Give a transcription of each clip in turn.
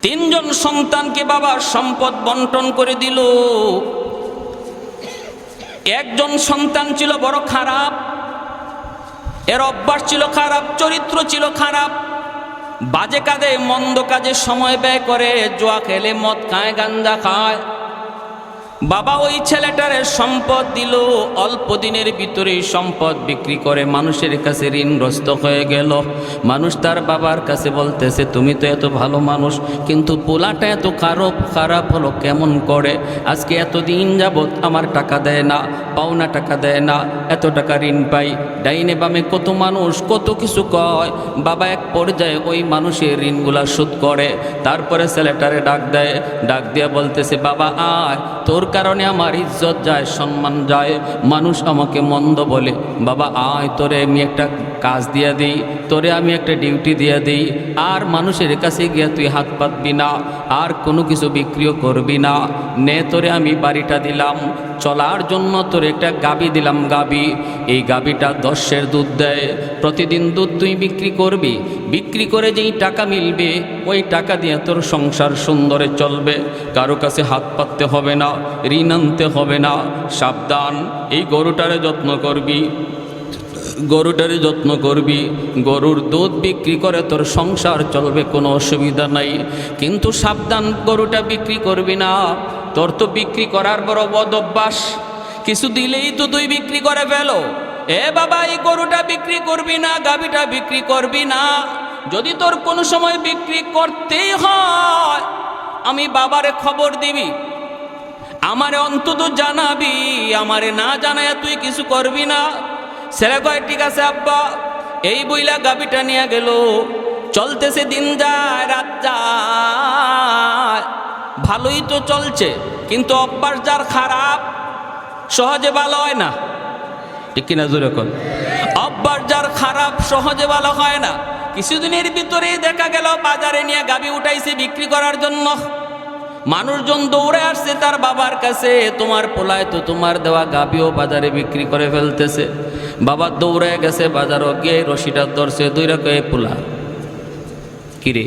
তিনজন সন্তানকে বাবার সম্পদ বন্টন করে দিল। একজন সন্তান ছিল বড় খারাপ, এর অভ্যাস ছিল খারাপ, চরিত্র ছিল খারাপ, বাজে কাজে মন্দ কাজে সময় ব্যয় করে, জুয়া খেলে, মদ খায়, গাঞ্জা খায়। বাবা ওই ছেলেটারে সম্পদ দিল, অল্প দিনের ভিতরেই সম্পদ বিক্রি করে মানুষের কাছে ঋণগ্রস্ত হয়ে গেল। মানুষ তার বাবার কাছে বলতেছে, তুমি তো এত ভালো মানুষ, কিন্তু পোলাটা এত খারাপ হলো কেমন করে? আজকে এতদিন যাবৎ আমার টাকা দেয় না, পাওনা টাকা দেয় না, এত টাকা ঋণ পাই, ডাইনে বামে কত মানুষ কত কিছু কয়। বাবা এক পর্যায়ে ওই মানুষের ঋণগুলা শোধ করে। তারপরে ছেলেটারে ডাক দেয়, ডাক দিয়ে বলতেছে, বাবা আয়, তোর কারণে আমার ইজ্জত যায়, সম্মান যায়, মানুষ আমাকে মন্দ বলে। বাবা আয়, তোরে আমি একটা কাজ দিয়ে দিই, তোরে আমি একটা ডিউটি দিয়ে দিই, আর মানুষের কাছে গিয়ে তুই হাত পাতবি না, আর কোনো কিছু বিক্রিও করবি না। নে, তোরে আমি বাড়িটা দিলাম, চলার জন্য তোরে একটা গাবি দিলাম, গাবি। এই গাবিটা 10 দুধ দেয়, প্রতিদিন দুধ তুই বিক্রি করবি, বিক্রি করে যেই টাকা মিলবে ওই টাকা দিয়ে তোর সংসার সুন্দরে চলবে, কারো কাছে হাত পাততে হবে না, ঋণ আনতে হবে না। সাবধান, এই গরুটারে যত্ন করবি, গরুটারে যত্ন করবি, গরুর দুধ বিক্রি করে তোর সংসার চলবে, কোনো অসুবিধা নাই। কিন্তু সাবধান, গরুটা বিক্রি করবি না, তোর তো বিক্রি করার বড় বদ অভ্যাস, কিছু দিলেই তো তুই বিক্রি করে ফেলো। এ বাবা, এই গরুটা বিক্রি করবি না, গাভীটা বিক্রি করবি না। যদি তোর কোনো সময় বিক্রি করতেই হয়, আমি বাবারে খবর দিবি, আমারে অন্তত জানাবি, আমারে না জানায় তুই কিছু করবি না। ছেলে কয়, ঠিক আছে আব্বা। এই বইলা গাভীটা নিয়ে গেল, চলতেছে, দিন যায় রাত যায়, ভালোই তো চলছে, কিন্তু অভ্যাস যার খারাপ সহজে ভালো হয় না, ঠিক কিনা জোরে কর? অভ্যাস যার খারাপ সহজে ভালো হয় না। কিছুদিনের ভিতরেই দেখা গেল বাজারে নিয়ে গাভী উঠাইছে বিক্রি করার জন্য। মানুষজন দৌড়ে আসছে তার বাবার কাছে, তোমার পোলায় তো তোমার দেওয়া গাভীও বাজারে বিক্রি করে ফেলতেছে। বাবা দৌড়ে গেছে বাজারও গিয়ে রশিটা ধরছে, দুইরা কয়ে, পোলা কিরে,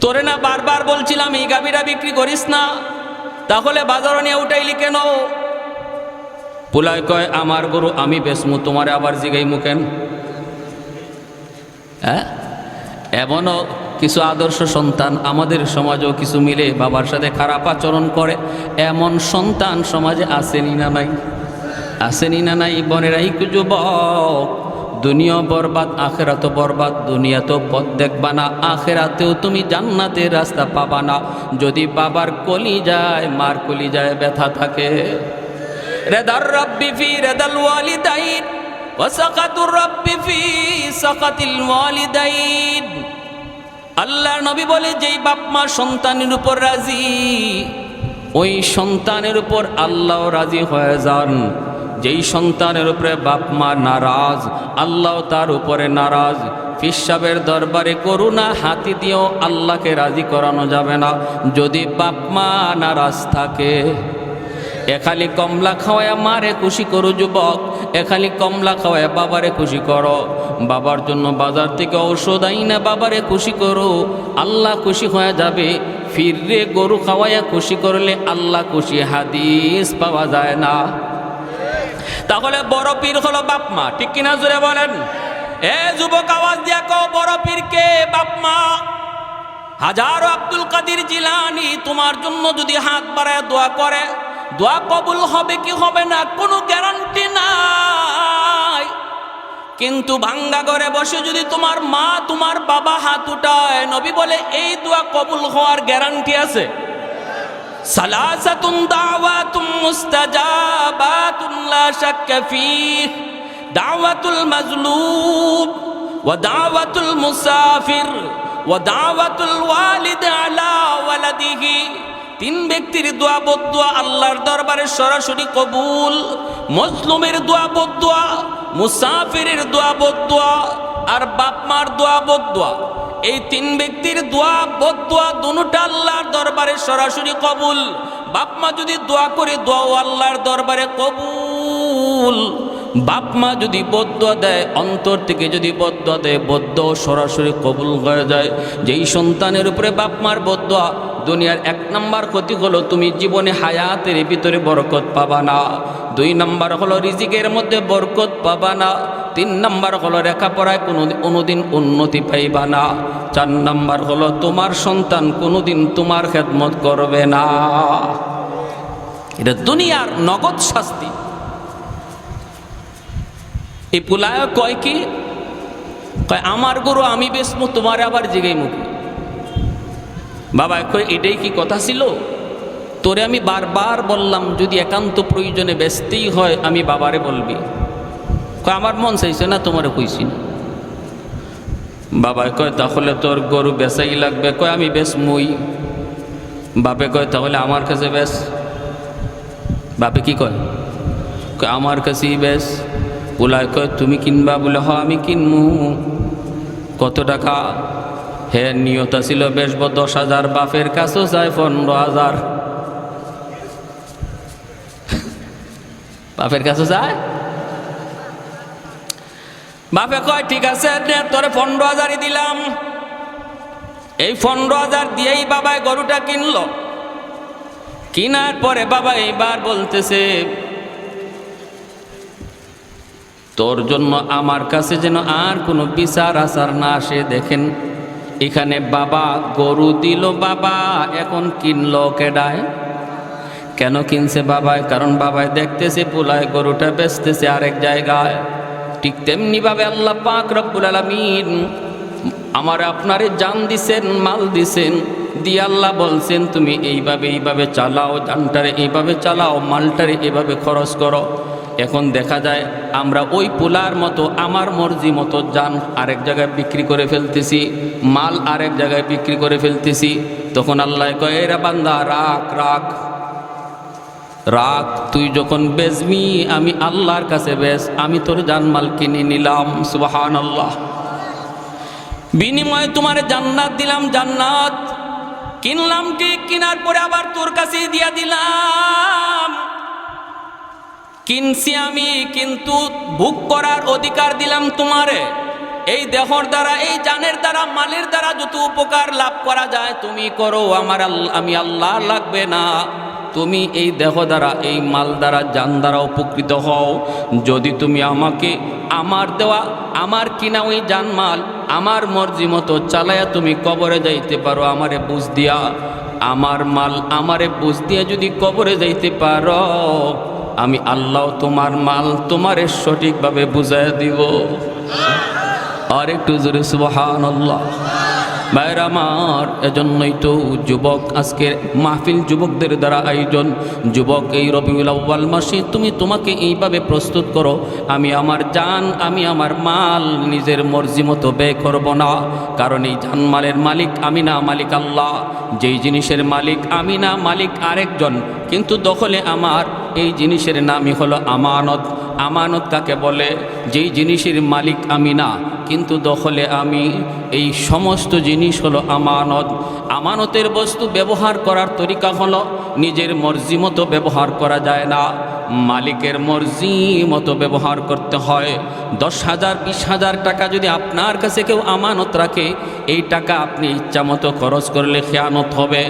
তোরে না বারবার বলছিলাম এই গাভীটা বিক্রি করিস না, তাহলে বাজারও নিয়ে উঠাইলি কেন? পোলায় কয়, আমার গরু আমি বেচমু, তোমারে আবার জিগাইমু কেন? হ্যাঁ, এমনও কিছু আদর্শ সন্তান আমাদের সমাজেও কিছু মিলে বাবার সাথে খারাপ আচরণ করে, এমন সন্তান সমাজে আসেনি না নাই? আসেনি না নাই? বোনেরাই যুবক, দুনিয়া বরবাদ, আখেরাতও বরবাদ। দুনিয়াতেও পথ দেখবা না, আখেরাতেও তুমি জান্নাতের রাস্তা পাবা না যদি বাবার কলি যায়, মার কলি যায় ব্যথা থাকে। রেদার রব্বি ফি রেদাল ওয়ালিদাইন ওয়া সাকাতুর রব্বি ফি সাকাতিল ওয়ালিদাইন। আল্লাহর নবী বলে, যেই বাপ মা সন্তানের উপর রাজি, ওই সন্তানের উপর আল্লাহ রাজি হয়ে যান। যেই সন্তানের উপরে বাপ মা নারাজ, আল্লাহ তার উপরে নারাজ। ফিসাবের দরবারে করুণা হাতি দিয়েও আল্লাহকে রাজি করানো যাবে না যদি বাপ মা নারাজ থাকে। এখালি কমলা খাওয়ায় মারে খুশি করো যুবক, এখালি কমলা খাওয়ায় বাবারে খুশি করো। বাবার জন্য বাজার থেকে ঔষধ আইনা বাবারে খুশি করো, আল্লাহ খুশি হয়ে যাবে। ফিররে গরু খাওয়াইয়া খুশি করলে আল্লাহ খুশি, হাদিস পাওয়া যায় না। তাহলে বড় পীর হলো বাপ মা, ঠিক কিনা জোরে বলেন? এ যুবক, আওয়াজ দিয়া কও, বড় পীর কে? বাপ মা। হাজারো আব্দুল কাদের জিলানী তোমার জন্য যদি হাত বাড়ায় দোয়া করে, দোয়া কবুল হবে কি হবে না কোনো গ্যারান্টি নাই। কিন্তু ভাঙ্গা ঘরে বসে যদি তোমার মা তোমার বাবা হাত উঠায়, নবী বলে এই দোয়া কবুল হওয়ার গ্যারান্টি আছে। সালাসাতুন দাওয়াতুম মুস্তাজাবাতুন লা শাক্কা ফীহ, দাওয়াতুল মাজলুম ওয়া দাওয়াতুল মুসাফির ওয়া দাওয়াতুল ওয়ালিদ আলা ওয়ালাদিহি। তিন ব্যক্তির দোয়া বদদোয়া আল্লাহর দরবারে সরাসরি কবুল। মজলুমের দোয়া বদদোয়া, মুসাফিরের দোয়া বদদোয়া, আর বাপ মার দোয়া বদদোয়া। এই তিন ব্যক্তির দোয়া বদদোয়া দুটোটা আল্লাহর দরবারে সরাসরি কবুল। বাপ মা যদি দোয়া করে, দোয়াও আল্লাহর দরবারে কবুল। বাপ মা যদি বদদুয়া দেয়, অন্তর থেকে যদি বদদুয়া দেয়, বদদুয়া সরাসরি কবুল হয়ে যায়। যেই সন্তানের উপরে বাপ মার বদদুয়া, দুনিয়ার 1 নাম্বার ক্ষতি হলো তুমি জীবনে হায়াতের ভিতরে বরকত পাবা না। 2 নাম্বার হলো রিজিকের মধ্যে বরকত পাবা না। 3 নাম্বার হলো লেখাপড়ায় কোনোদিন উন্নতি পাইবা না। 4 নাম্বার হলো তোমার সন্তান কোনোদিন তোমার খেদমত করবে না। এটা দুনিয়ার নগদ শাস্তি। এই পুলায় কয় কি, কয় আমার গরু আমি বেচমু, তোমার আবার জিগাই মুখে। বাবা কয় এটাই কি কথা ছিল? তোরে আমি বারবার বললাম যদি একান্ত প্রয়োজনে বেচতেই হয় আমি বাবারে বলবি। কয় আমার মন চাইছে না, তোমারে কইছি না। বাবা কয় তাহলে তোর গরু বেচাই লাগবে। কয় আমি বেচমুই। বাপে কয় তাহলে আমার কাছে বেচ। বাপে কি কয়? কয় আমার কাছেই বেচ। পুলায় কয় তুমি কিনবা? বলে হ আমি কিনমু। কত টাকা? হে নিয়ত ছিল বেচব 10,000, বাপের কাছেও চায় 15,000। বাপের কাছে চায়। বাপে কয় ঠিক আছে তোরে 15,000ই দিলাম। এই 15,000 দিয়েই বাবাই গরুটা কিনলো। কিনার পরে বাবা এইবার বলতেছে তোর জন্য আমার কাছে যেন আর কোনো বিচার আচার না আসে। দেখেন এখানে বাবা গরু দিল, বাবা এখন কিনলো কেডায়? কেন কিনছে বাবায়? কারণ বাবায় দেখতেছে পুলায় গরুটা বেচতেছে আরেক জায়গায়। ঠিক তেমনি ভাবে আল্লাহ পাক রব্বুল আলামিন আমার আপনারে জান দিছেন, মাল দিছেন, দিয়ে আল্লাহ বলছেন তুমি এইভাবে চালাও, জানটারে এইভাবে চালাও, মালটারে এভাবে খরচ করো। এখন দেখা যায় আমরা ওই পোলার মতো আমার মর্জি মতো জান আরেক জায়গায় বিক্রি করে ফেলতেছি, মাল আরেক জায়গায় বিক্রি করে ফেলতেছি। তখন আল্লাহ কয় এরা বান্দা রাখ রাখ রাখ, তুই যখন বেচবি আমি আল্লাহর কাছে বেচ, আমি তোর জানমাল কিনে নিলাম। সুবহানাল্লাহ। বিনিময়ে তোমার জান্নাত দিলাম, জান্নাত কিনলাম ঠিক, কিনার পরে আবার তোর কাছে দিয়া দিলাম। কিনছি আমি, কিন্তু ভোগ করার অধিকার দিলাম তোমারে। এই দেহর দ্বারা, এই জানের দ্বারা, মালের দ্বারা যত উপকার লাভ করা যায় তুমি করো, আমি আল্লাহ লাগবে না। তুমি এই দেহ দ্বারা, এই মাল দ্বারা, জান দ্বারা উপকৃত হও। যদি তুমি আমাকে আমার দেওয়া, আমার কিনা ওই জানমাল আমার মর্জি মতো চালায়া তুমি কবরে যাইতে পারো আমারে বুঝ দিয়া, আমার মাল আমারে বুঝ দিয়া যদি কবরে যাইতে পারো, আমি আল্লাহ তোমার মাল তোমারে সঠিকভাবে বুঝাই দিব। আর একটু জোরে সুবহানাল্লাহ। ভাইরা আমার, এজন্যই তো যুবক আজকের মাহফিল যুবকদের দ্বারা আয়োজন। যুবক এই রবিউল আউয়াল মাসে তুমি তোমাকে এইভাবে প্রস্তুত করো, আমি আমার জান, আমি আমার মাল নিজের মর্জি মতো ব্যয় করব না। কারণ এই জানমালের মালিক আমি না, মালিক আল্লাহ। যেই জিনিসের মালিক আমি না, মালিক আরেকজন, কিন্তু দখলে আমার। এই জিনিসের নামই হলো আমানত। আমানত কাকে বলে? যেই জিনিসের মালিক আমি না কিন্তু দখলে আমি। এই সমস্ত জিনিস হলো আমানত। আমানতের বস্তু ব্যবহার করার তরিকা হলো নিজের মর্জি মতো ব্যবহার করা যায় না, মালিকের মর্জি মতো ব্যবহার করতে হয়। 10,000 20,000 টাকা যদি আপনার কাছে কেউ আমানত রাখে, এই টাকা আপনি ইচ্ছা মতো খরচ করলে খেয়ানত হবে।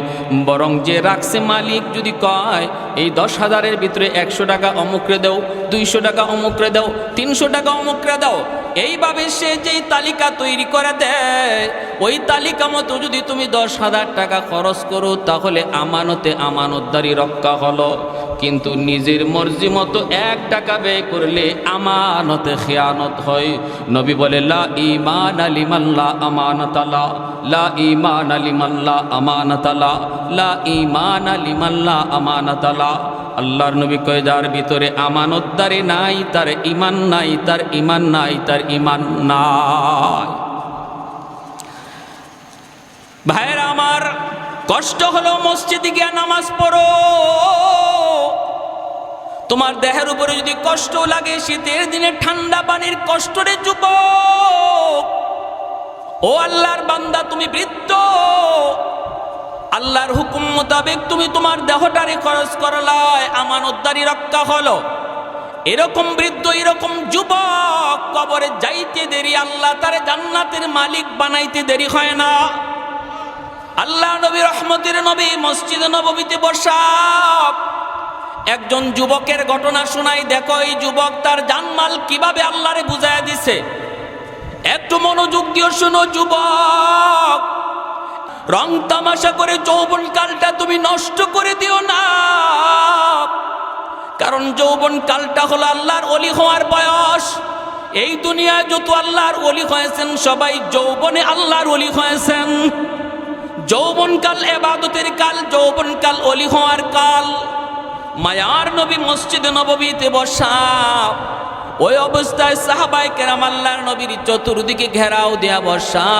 বরং যে রাখছে মালিক যদি কয় এই 10,000-এর ভিতরে 100 টাকা অমুকরে দাও, 200 টাকা অমুকরে দাও, 300 টাকা অমুকরে দাও, এইভাবে সে যেই তালিকা তৈরি করে দেয়, ওই তালিকা মতো যদি তুমি 10,000 টাকা খরচ করো, তাহলে আমানতে আমানতদারি রক্ষা হলো। কিন্তু নিজের মর্জি মতো 1 টাকা ব্যয় করলে আমানতে খেয়ানত হয়। নবী বলে লা ঈমান লিমান লা আমানাত লা, লা ঈমান লিমান লা আমানাত লা, লা ঈমান লিমান লা আমানাত লা। আল্লাহর নবী কয় যার ভিতরে আমানতদারি নাই তার ঈমান নাই, তার ঈমান নাই, তার ঈমান নাই। ভাইরা আমার, কষ্ট হলো মসজিদে গিয়া নামাজ পড়ো। তোমার দেহের উপরে যদি কষ্ট লাগে, শীতের দিনে ঠান্ডা পানির কষ্ট রে যুবক, ও আল্লাহর বান্দা তুমি বৃদ্ধ, আল্লাহর হুকুম মোতাবেক তুমি তোমার দেহটারে খরচ করলায়, আমানতদারি রক্ষা হলো। এরকম বৃদ্ধ এরকম যুবক কবরে যাইতে দেরি, আল্লাহ তার জান্নাতের মালিক বানাইতে দেরি হয় না। আল্লাহ নবী রহমতের নবী মসজিদে নববীতে বসা একজন যুবকের ঘটনা শোনাই। দেখো এই যুবক তার জানমাল কিভাবে আল্লাহরে বুঝাইয়া দিছে। একটু মনোযোগ দিয়ে শোনো যুবক, রং তামাশা করে যৌবন কালটা তুমি নষ্ট করে দিও না, কারণ যৌবন কালটা হলো আল্লাহর ওলি হওয়ার বয়স। এই দুনিয়ায় যত আল্লাহর ওলি হয়েছেন সবাই যৌবনে আল্লাহর ওলি হয়েছেন। যৌবনকাল ইবাদতের কাল, যৌবনকাল ওলি হওয়ার কাল। মায়ার নবী মসজিদে নববীতে বসা, ওই অবস্থায় সাহাবায়ে কেরাম আল্লাহর নবীর চতুর্দিকে ঘেরাও দেয়া বসা।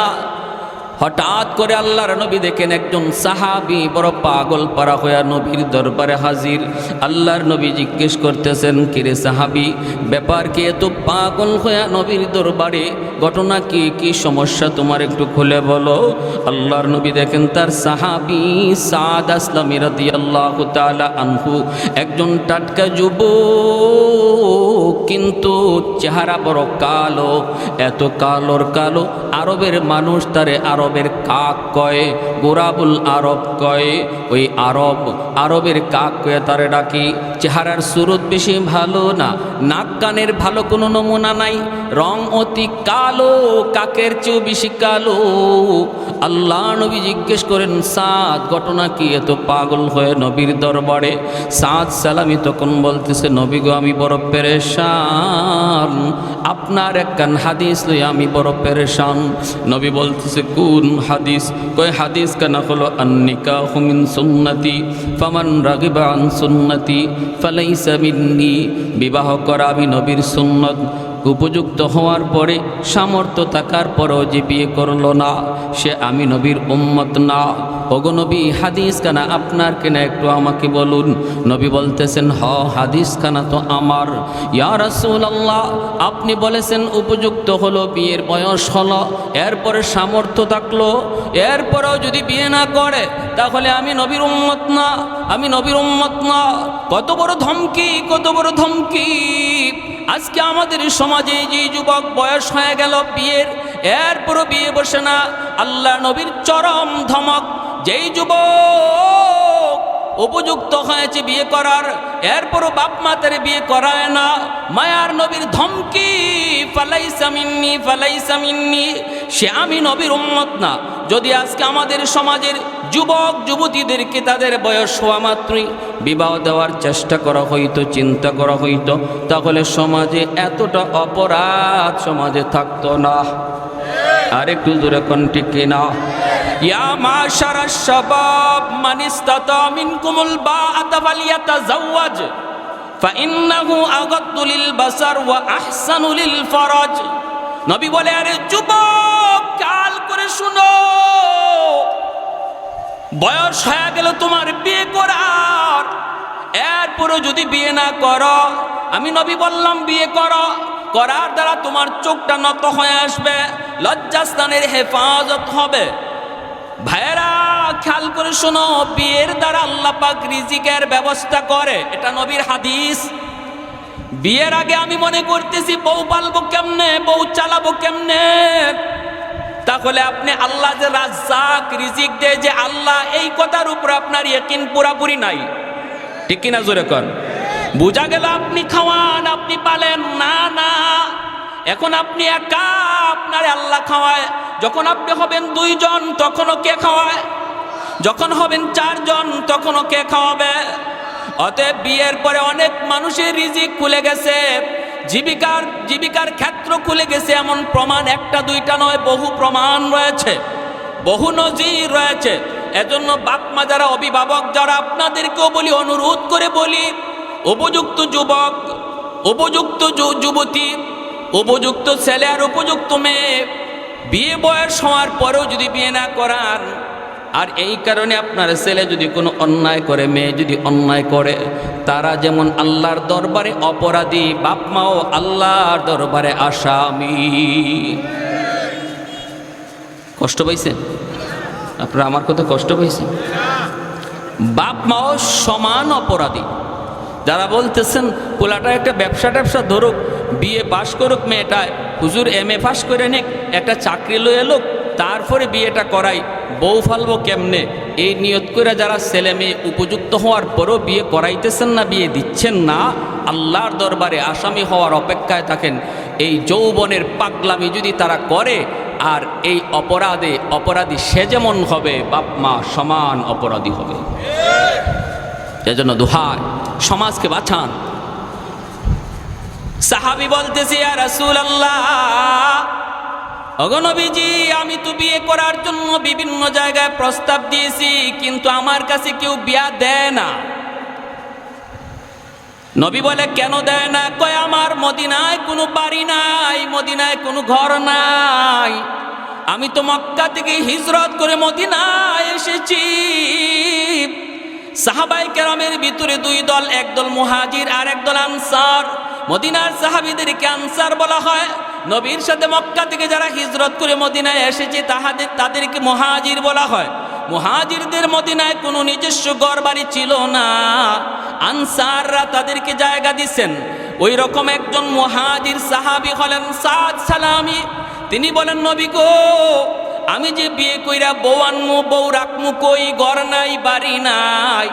হঠাৎ করে আল্লাহর নবী দেখেন একজন সাহাবী বড় পাগল পারা হইয়া নবীর দরবারে হাজির। আল্লাহর নবী জিজ্ঞেস করতেছেন, কিরে সাহাবী, ব্যাপার কি এত পাগল হইয়া নবীর দরবারে? ঘটনা কি, কি সমস্যা তোমার, একটু খুলে বলো। আল্লাহর নবী দেখেন তার সাহাবী সাদ আসলামী রাদিয়াল্লাহু তাআলা আনহু একজন টাটকা যুবক, কিন্তু চেহারা বড় কালো, এত কালোর কালো আরবের মানুষ তারে আরবের কাক কয়, গোরাবুল আরব কয়। ওই আরবের কাক কয়ে তারে ডাকি। চেহারার সুরত বেশি ভালো না, নাক কানের ভালো কোনো নমুনা নাই, রং অতি কালো, কাকের চেয়েও বেশি কালো। আল্লাহ নবী জিজ্ঞেস করেন, সাদ ঘটনা কি, এত পাগল হয়ে নবীর দরবারে? সাদ সালামি তখন বলতেছে, নবী গো আমি বড় পেরেশান, আপনার একখান হাদিস লই আমি বড় পেরেশান। নবী বলতেছে, কোন হাদিস? কয় হাদিস কানা হলো আন্নিকাহু মিন সুন্নতি ফামান রাগিবা আন সুন্নতি ফালাইসা মিন্নি। বিবাহ করা আমি নবীর সুন্নত। উপযুক্ত হওয়ার পরে, সামর্থ্য থাকার পরেও যে বিয়ে করলো না, সে আমি নবীর উম্মত না। ওগো নবী, হাদিস খানা আপনার কিনা একটু আমাকে বলুন। নবী বলতেছেন, হাদিস খানা তো আমার। ইয়া রাসূলুল্লাহ, আপনি বলেছেন উপযুক্ত হলো, বিয়ের বয়স হলো, এরপরে সামর্থ্য থাকলো, এরপরেও যদি বিয়ে না করে তাহলে আমি নবীর উম্মত না, আমি নবীর উম্মত না। কত বড় ধমকি, কত বড় ধমকি! আজকে আমাদের সমাজে যে যুবক বয়স হয়ে গেল বিয়ের, এরপরও বিয়ে বসে না, আল্লাহ নবীর চরম ধমক। যেই যুবক উপযুক্ত হয়েছে বিয়ে করার, এরপরও বাপ মা তারে বিয়ে করায় না, মায়ার নবীর ধমকি, ফালাইসা মিন্নি, ফালাইসা মিন্নি, সে আমি নবীর উম্মত না। যদি আজকে আমাদের সমাজের যুবক যুবতীদেরকে তাদের বয়স হওয়া মাত্রই বিবাহ দেওয়ার চেষ্টা করা হইতো, চিন্তা করা হইতো, তাহলে সমাজে এতটা অপরাধ সমাজে থাকতো না। আর একটু জোরে কোন ঠিক কিনা? ইয়া মাশারাশ শাবাব মান ইসতাতা মিনকুমুল বাআতা ফালিয়াতাযাওয়াজ ফাইন্নাহু আগাদ্দু লিল বাসার ওয়া আহসানু লিল ফারাজ। নবী বলে, আরে যুবক, কাল করে শুনো, বয়স হয়ে গেল তোমার বিয়ে করার, এরপরও যদি বিয়ে না করো, আমি নবী বললাম বিয়ে করো, করার দ্বারা তোমার চোখটা নত হয়ে আসবে, লজ্জাস্থানের হেফাজত হবে। ভাইয়েরা খেয়াল করে শোনো, বিয়ের দ্বারা আল্লাহ পাক রিজিকের ব্যবস্থা করে, এটা নবীর হাদিস। বিয়ের আগে আমি মনে করতেছি বউ পালবো কেমনে, বউ চালাবো কেমনে, তাহলে আপনি আল্লাহ যে রাজ্জাক, রিজিক দেয় যে আল্লাহ, এই কথার উপর আপনার ইয়াকিন পুরাপুরি নাই। ঠিক কিনা জোরে কর? বুঝা গেল আপনি খাওয়ান, আপনি পালেন না, না, এখন আপনি একা, আপনারে আল্লাহ খাওয়ায়। যখন আপনি হবেন 2 জন তখনও কে খাওয়ায়? যখন হবেন 4 জন তখনও কে খাওয়াবে? অতএব বিয়ের পরে অনেক মানুষের রিজিক খুলে গেছে, জীবিকার ক্ষেত্র খুলে গেছে, এমন প্রমাণ একটা দুইটা নয়, বহু প্রমাণ রয়েছে, বহু নজির রয়েছে। এজন্য বাপ মা যারা, অভিভাবক যারা, আপনাদেরকেও বলি, অনুরোধ করে বলি, উপযুক্ত যুবক, উপযুক্ত যুবতী, উপযুক্ত ছেলে আর উপযুক্ত মেয়ে বিয়ে বয়স হওয়ার পরেও যদি বিয়ে না করান, আর এই কারণে আপনার ছেলে যদি কোনো অন্যায় করে, মেয়ে যদি অন্যায় করে, তারা যেমন আল্লাহর দরবারে অপরাধী, বাপ মাও আল্লাহর দরবারে আসামি। কষ্ট পাইছেন আপনারা? আমার কথা কষ্ট পাইছেন? বাপ মাও সমান অপরাধী। যারা বলতেছেন পোলাটা একটা ব্যবসা ধরুক, বিয়ে পাশ করুক মেয়েটায়, হুজুর MA পাশ করে নিক, একটা চাকরি লয়ে এলোক, তারপরে বিয়েটা করাই, বউ ফালবো কেমনে, এই নিয়ত করে যারা ছেলে মেয়ে উপযুক্ত হওয়ার পরও বিয়ে করাইতেছেন না, বিয়ে দিচ্ছেন না, আল্লাহর দরবারে আসামি হওয়ার অপেক্ষায় থাকেন। এই যৌবনের পাগলামি যদি তারা করে, আর এই অপরাধী সে যেমন হবে, বাপ মা সমান অপরাধী হবে। এজন্য দোহাই, সমাজকে বাঁচান। সাহাবী বলতেছে, ইয়া রাসূলুল্লাহ, ওগো নবীজি, আমি তো বিয়ে করার জন্য বিভিন্ন জায়গায় প্রস্তাব দিয়েছি, কিন্তু আমার কাছে কেউ বিয়া দেয় না। নবী বলে, কেন দেয় না? কয়, আমার মদিনায় কোনো বাড়ি নাই, মদিনায় কোনো ঘর নাই, আমি তো মক্কা থেকে হিজরত করে মদিনায় এসেছি। সাহাবায়ে কেরামের ভিতরে দুই দল, একদল মুহাজির আর একদল আনসার। মদিনার সাহাবীদেরকে আনসার বলা হয়, নবীর সাথে মক্কা থেকে যারা হিজরত করে মদিনায় এসেছে তাদেরকে মুহাজির বলা হয়। মুহাজিরদের মদিনায় কোনো নিজস্ব ঘর বাড়ি ছিল না, আনসাররা তাদেরকে জায়গা দিচ্ছেন। ওই রকম একজন মুহাজির সাহাবী হলেন সাদ সালামি। তিনি বলেন, নবী গো, আমি যে বিয়ে কইরা বউ আনমু, বউ রাখমু, কই ঘর নাই, বাড়ি নাই।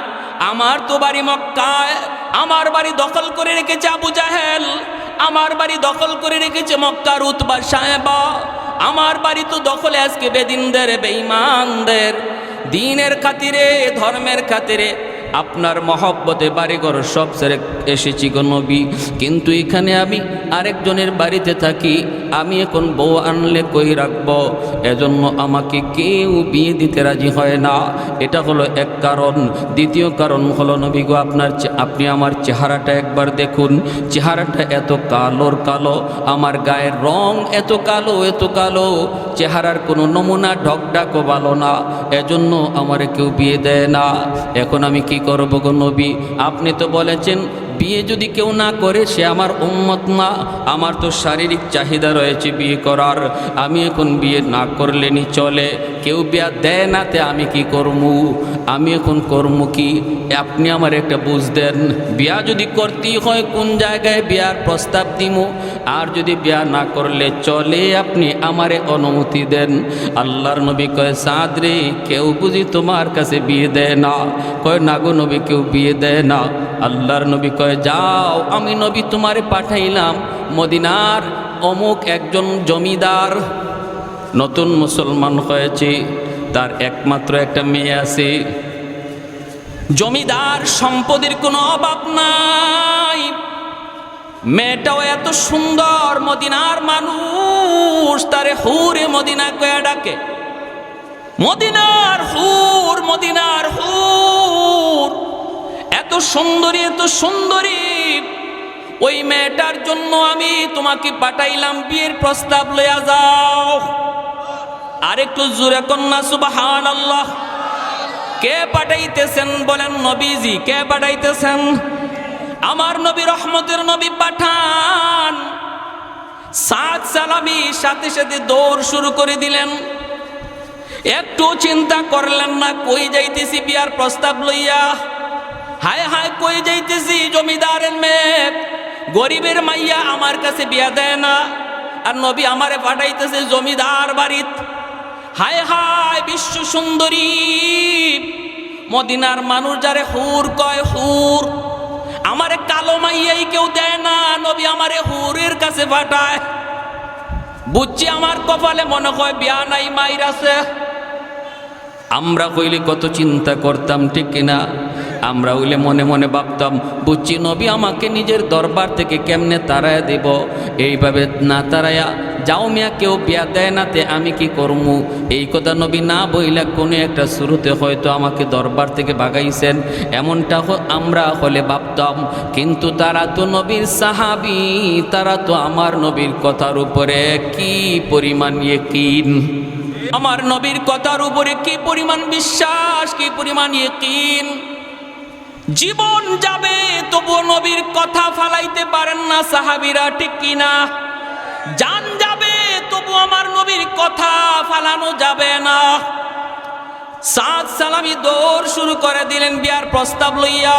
আমার তো বাড়ি মক্কায়, আমার বাড়ি দখল করে রেখেছে আবু জাহেল, আমার বাড়ি দখল করে রেখেছে মক্কার উতবা সাহেবা, আমার বাড়ি তো দখলে আজকে বেদিনদের, বেঈমানদের। দিনের খাতিরে, ধর্মের খাতিরে আপনার মহব্বতে বাড়িঘর সব ছেড়ে এসেছি গো নবী, কিন্তু এখানে আমি আরেকজনের বাড়িতে থাকি, আমি এখন বউ আনলে কই রাখবো, এজন্য আমাকে কেউ বিয়ে দিতে রাজি হয় না। এটা হলো এক কারণ। দ্বিতীয় কারণ হলো, নবী গো, আপনি আমার চেহারাটা একবার দেখুন, চেহারাটা এত কালোর কালো, আমার গায়ের রং এত কালো, এত কালো, চেহারার কোনো নমুনা ঢকঢাকও ভালো না, এজন্য আমারে কেউ বিয়ে দেয় না। এখন আমি কি করব গো নবী? আপনি তো বলেছেন বিয়ে যদি কেউ না করে সে আমার উম্মত না, আমার তো শারীরিক চাহিদা রয়েছে বিয়ে করার, আমি এখন বিয়ে না করলেনি চলে, কেউ বিয়া দেয় না, তে আমি কি করবো? আমি এখন করবো কি? আপনি আমার একটা বুঝ দেন। বিয়া যদি করতেই হয় কোন জায়গায় বিয়ার প্রস্তাব দিমু, আর যদি বিয়া না করলে চলে, আপনি আমারে অনুমতি দেন। আল্লাহর নবী কয়, সাদ রে, কেউ বুঝি তোমার কাছে বিয়ে দেয় না? কয়, না গো নবী, কেউ বিয়ে দেয় না। আল্লাহর নবী কয়, যাও, আমি নবী তোমারে পাঠাইলাম মদিনার অমুক একজন জমিদার, নতুন মুসলমান হয়েছে, তার একমাত্র একটা মেয়ে আছে, জমিদার, সম্পদের কোনো অভাব নাই, মেয়েটাও এত সুন্দর, মদিনার মানুষ তারে হুরে মদিনা কয়া ডাকে, মদিনার হুর, মদিনার হুর, এত সুন্দরী, এত সুন্দরী। ওই মেয়েটার জন্য আমি তোমাকে পাঠাইলাম, বিয়ের প্রস্তাব লইয়া যাও। আরেকটু জোরে কন্যা সুবহানাল্লাহ। কে পাঠাইতেছেন? বলেন নবীজি। কে পাঠাইতেছেন? আমার নবী, রহমতের নবী পাঠান। সাদ সালামি সাথে সাথে দৌড় শুরু করে দিলেন, একটু চিন্তা করলেন না, কই যাইতেছি বিয়ার প্রস্তাব লইয়া, হায় হায় কই যাইতেছি, জমিদারের মেয়ে, গরিবের মাইয়া, আমার কাছে বিয়া দেয় না, আর নবী আমারে পাঠাইতেছে জমিদার বাড়িত। হায় হায়, বিশ্ব সুন্দরী মদিনার মানুষ যারে হুর কয়, হুর, আমারে কালো মাইয়াই কেউ দেয় না, নবী আমারে হুরের কাছে পাঠায়। বুঝছি আমার কপালে মনে হয় বিয়া নাই, মাইর আছে। আমরা হইলে কত চিন্তা করতাম, ঠিক কিনা? আমরা হইলে মনে মনে ভাবতাম, বুঝছি নবী আমাকে নিজের দরবার থেকে কেমনে তাড়ায়া দেব, এইভাবে না তাড়ায়া যাও মিয়া, কেউ বিয়া দেয় না, তে আমি কি করমু? এই কথা নবী না বইলা কোনো একটা শুরুতে হয়তো আমাকে দরবার থেকে ভাগাইছেন, এমনটা আমরা হলে ভাবতাম। কিন্তু তারা তো নবীর সাহাবী, তারা তো আমার নবীর কথার উপরে কি পরিমাণ ইয়াকিন, আমার নবীর কথার উপরে কি পরিমাণ বিশ্বাস, কি পরিমাণ ইয়াকিন। জীবন যাবে তবুও নবীর কথা ফালাইতে পারেন না সাহাবীরা, ঠিক কিনা? জান যাবে তবু আমার নবীর কথা ফালানো যাবে না। সাদ সালামি দৌড় শুরু করে দিলেন বিয়ার প্রস্তাব লইয়া।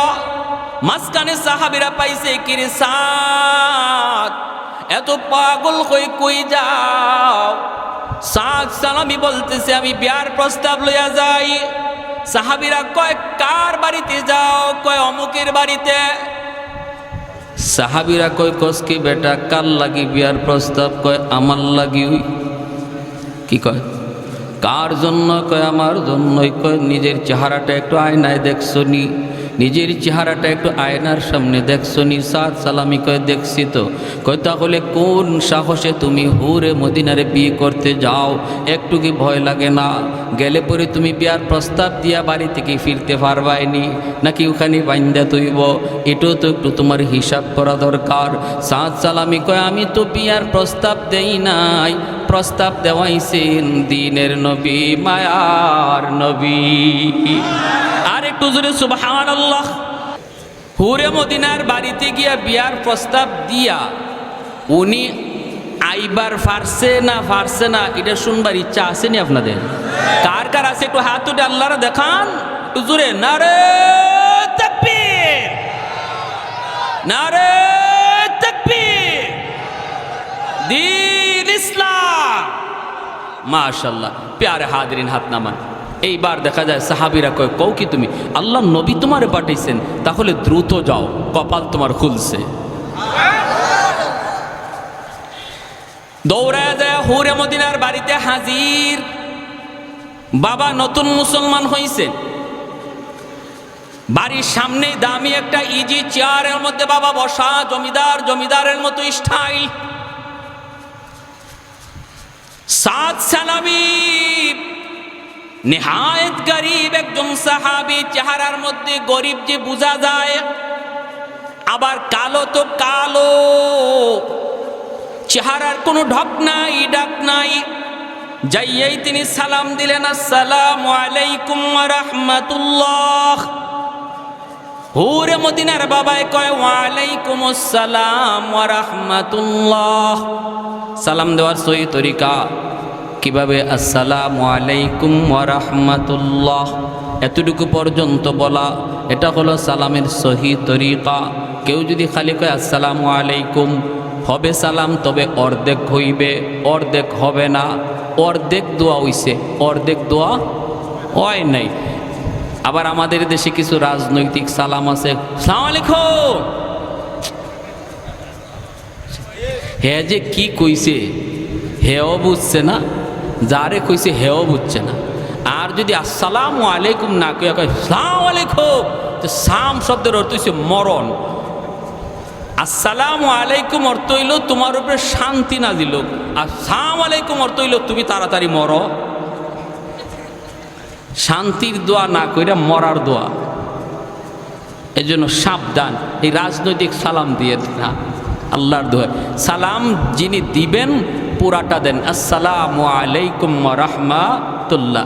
মাঝখানে সাহাবীরা পাইছে কিরে সাদ এত পাগল হয়ে কই যাও? সাদ সালামি বলতেছে আমি বিয়ার প্রস্তাব লইয়া যাই। সাহাবীরা কয় কার বাড়িতে যাও? কয় অমুকের বাড়িতে। সাহাবীরা কয় কসকি বেটা কার লাগি বিয়ার প্রস্তাব? কয় আমার লাগি। কি কয় কার জন্য? কয় আমার জন্যই। কয় নিজের চেহারাটা একটু আয়নায় দেখছো নি? নিজের চেহারাটা একটু আয়নার সামনে দেখছো নি? সাদ সালামি কয় দেখছি তো। কয় তাহলে কোন সাহসে তুমি হুরে মদিনারে বিয়ে করতে যাও? একটু কি ভয় লাগে না? গেলে পরে তুমি বিয়ার প্রস্তাব দিয়া বাড়ি থেকে ফিরতে পারবাইনি নাকি ওখানে বাইন্দা তৈব? এটাও তো একটু তোমার হিসাব করা দরকার। সাদ সালামি কয় আমি তো বিয়ার প্রস্তাব দেই নাই, প্রস্তাব দেওয়াইছেন দ্বীনের নবী, মায়ার নবী। আর একটু জোরে সুবহানাল্লাহ। হুরে মদিনার বাড়িতে গিয়া বিয়ার প্রস্তাব দিয়া উনি আইবার ফারছে না ফারছে না এটা শুনবার ইচ্ছা আসেনি আপনাদের? কার কার আছে একটু হাত উঠে আল্লাহরা দেখান একটু জোরে। নারে তাকবীর, নারে তাকবীর, দ্বীন ইসলাম। মাশাআল্লাহ। প্যারে হাজরিন হাত নামান। এইবার দেখা যায় সাহাবীরা কয় কও কি তুমি আল্লাহ নবী তোমারে পাঠাইছেন, তাহলে দ্রুত যাও, কপাল তোমার খুলছে। দৌড়ায় যায় হুরে মদিনার বাড়িতে হাজির। বাবা নতুন মুসলমান হইছে, বাড়ির সামনে দামি একটা ইজি চেয়ারের মধ্যে বাবা বসা, জমিদারের মতো স্টাইল। সাদ সালামি নেহায়েত গরিব একজন সাহাবী, চেহারার মধ্যে গরিব যে বোঝা যায়, আবার কালো তো কালো, চেহারার কোনো ঢক নাই ডাক নাই। যাইয়াই তিনি সালাম দিলেন, আসসালামু আলাইকুম ওয়া রাহমাতুল্লাহ। হুরে মদিনার বাবাই কয় ওয়ালাইকুম আসসালাম ওয়া রাহমাতুল্লাহ। সালাম দেওয়ার সহি তরিকা কিভাবে? আসসালামু আলাইকুম ওয়া রাহমাতুল্লাহ, এতটুকু পর্যন্ত বলা, এটা হলো সালামের সহি তরিকা। কেউ যদি খালি কয় আসসালামু আলাইকুম, হবে সালাম, তবে অর্ধেক হইবে, অর্ধেক হবে না। অর্ধেক দোয়া হইছে, অর্ধেক দোয়া হয় নাই। আবার আমাদের দেশে কিছু রাজনৈতিক সালাম আছে, আসসালামু আলাইকুম। হে যে কি কইছে হেও বুঝছে না, যারে কইছে হেও বুঝছে না। আর যদি আসসালামু আলাইকুম না কইয়া কয় আসসালামু আলাইকুম, তো সাম শব্দের অর্থ হইছে মরণ। আসসালামু আলাইকুম অর্থ হইল তোমার উপরে শান্তি নাজিল হোক, আর আসসালামু আলাইকুম অর্থ হইল তুমি তাড়াতাড়ি মরো। শান্তির দোয়া না কইরা মরার দোয়া। এজন্য সাবধান, এই রাজনৈতিক সালাম দিয়ে না, আল্লাহর দোয়া। সালাম যিনি দিবেন পুরাটা দেন, আসসালামু আলাইকুম ওয়া রাহমাতুল্লাহ।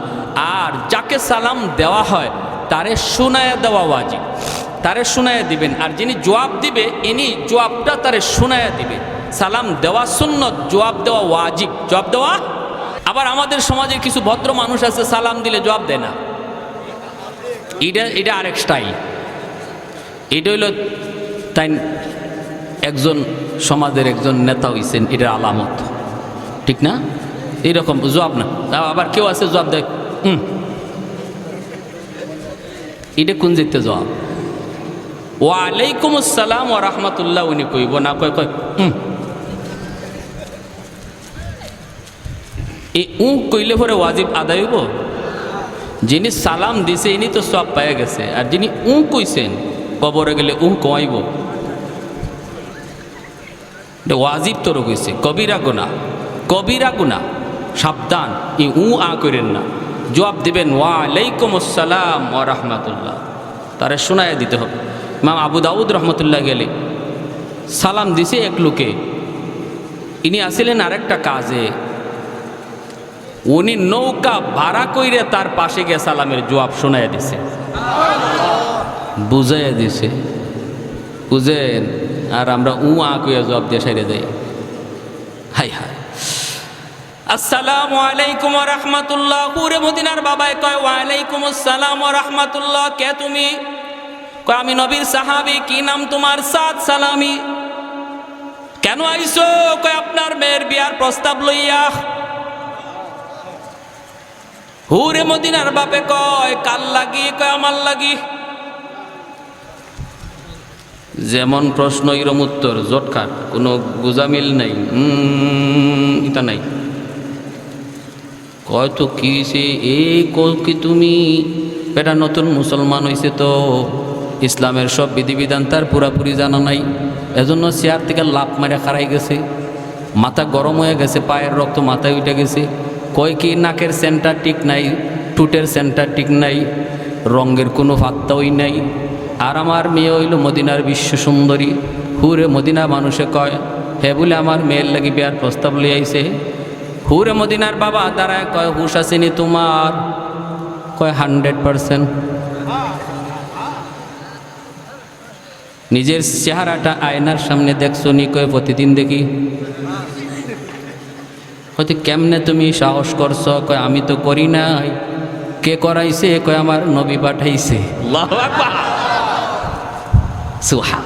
আর যাকে সালাম দেওয়া হয় তারে শুনায়া দেওয়া ওয়াজিব, তারে শুনায়া দিবেন। আর যিনি জবাব দিবে ইনি জবাবটা তারে শুনায়া দিবে। সালাম দেওয়া সুন্নত, জবাব দেওয়া ওয়াজিব। জবাব দেওয়া, আবার আমাদের সমাজে কিছু ভদ্র মানুষ আছে সালাম দিলে জবাব দেয় না, এটা আরেক স্টাইল। এটা হইল তাই একজন সমাজের একজন নেতা হইছেন, এটার আলামত, ঠিক না? এইরকম জবাব না। আবার কেউ আছে জবাব দেয় এটা কোন যেতে জবাব? ওয়ালাইকুম আসসালাম ওয়া রাহমাতুল্লাহ উনি কইব না, কয় কয় এই কইলে পরে ওয়াজিব আদায় হইব? যিনি সালাম দিছে ইনি তো সব পায়ে গেছে, আর যিনি কইছেন কবরে গেলে কমাইব, ওয়াজিব তোর কইছে। কবিরা গুনাহ, কবিরা গুনাহ, সাবধান। এই করেন না, জবাব দিবেন ওয়ালাইকুম আসসালাম ওয়া রাহমাতুল্লাহ, তারে শোনায় দিতে হবে। ইমাম আবু দাউদ রহমতুল্লাহ গেলে সালাম দিছে এক লোকে, ইনি আসিলেন আরেকটা কাজে, উনি নৌকা ভাড়া কইরে তার পাশে গিয়ে সালামের জবাব শোনায় দিছে, বুঝাইয়া দিছে, বুঝেন। আর আমরা কইয়া জবাব দিয়ে সাইরে দেই। হাই হাই, আসসালামু আলাইকুম ওয়া রাহমাতুল্লাহ। পুরে মদিনার বাবাই কয় ওয়ালাইকুম আসসালাম ওয়া রাহমাতুল্লাহ। কে তুমি? কয় আমি নবীর সাহাবী। কি নাম তোমার? সাদ সালামি। কেন আইছো? কয় আপনার মেয়ের বিয়ার প্রস্তাব লইয়া। হুরে মদিনার বাপে কয় কাল লাগি? কয় আমার লাগি। যেমন প্রশ্ন এরম উত্তর, জটকার, কোনো গুজামিল নাই, এটা নাই। কয় তো কি সে এই কি তুমি এটা নতুন মুসলমান হয়েছে তো ইসলামের সব বিধিবিধান তার পুরাপুরি জানা নাই, এজন্য চেয়ার থেকে লাফ মারে খারাই গেছে, মাথা গরম হয়ে গেছে, পায়ের রক্ত মাথায় উঠে গেছে। কয় কি নাকের সেন্টার ঠিক নাই, টুটের সেন্টার ঠিক নাই, রঙের কোনো ফাত্তাই নাই। আর আমার মেয়ে হইল মদিনার বিশ্ব সুন্দরী। হুরে মদিনা মানুষে কয় হে বলে আমার মেয়ের লাগি বিয়ার প্রস্তাব লিয়ে আইছে। হুরে মদিনার বাবা দাঁড়ায় কয় হুশ আসেনি তোমার? কয় 100%। নিজের চেহারাটা আয়নার সামনে দেখছো নি? কয় প্রতিদিন দেখি। হয়তো কেমনে তুমি সাহস করছো? কয় আমি তো করি নাই। কে করাইছে? কয় আমার নবী পাঠাইছে। আল্লাহু আকবার, সুবহান।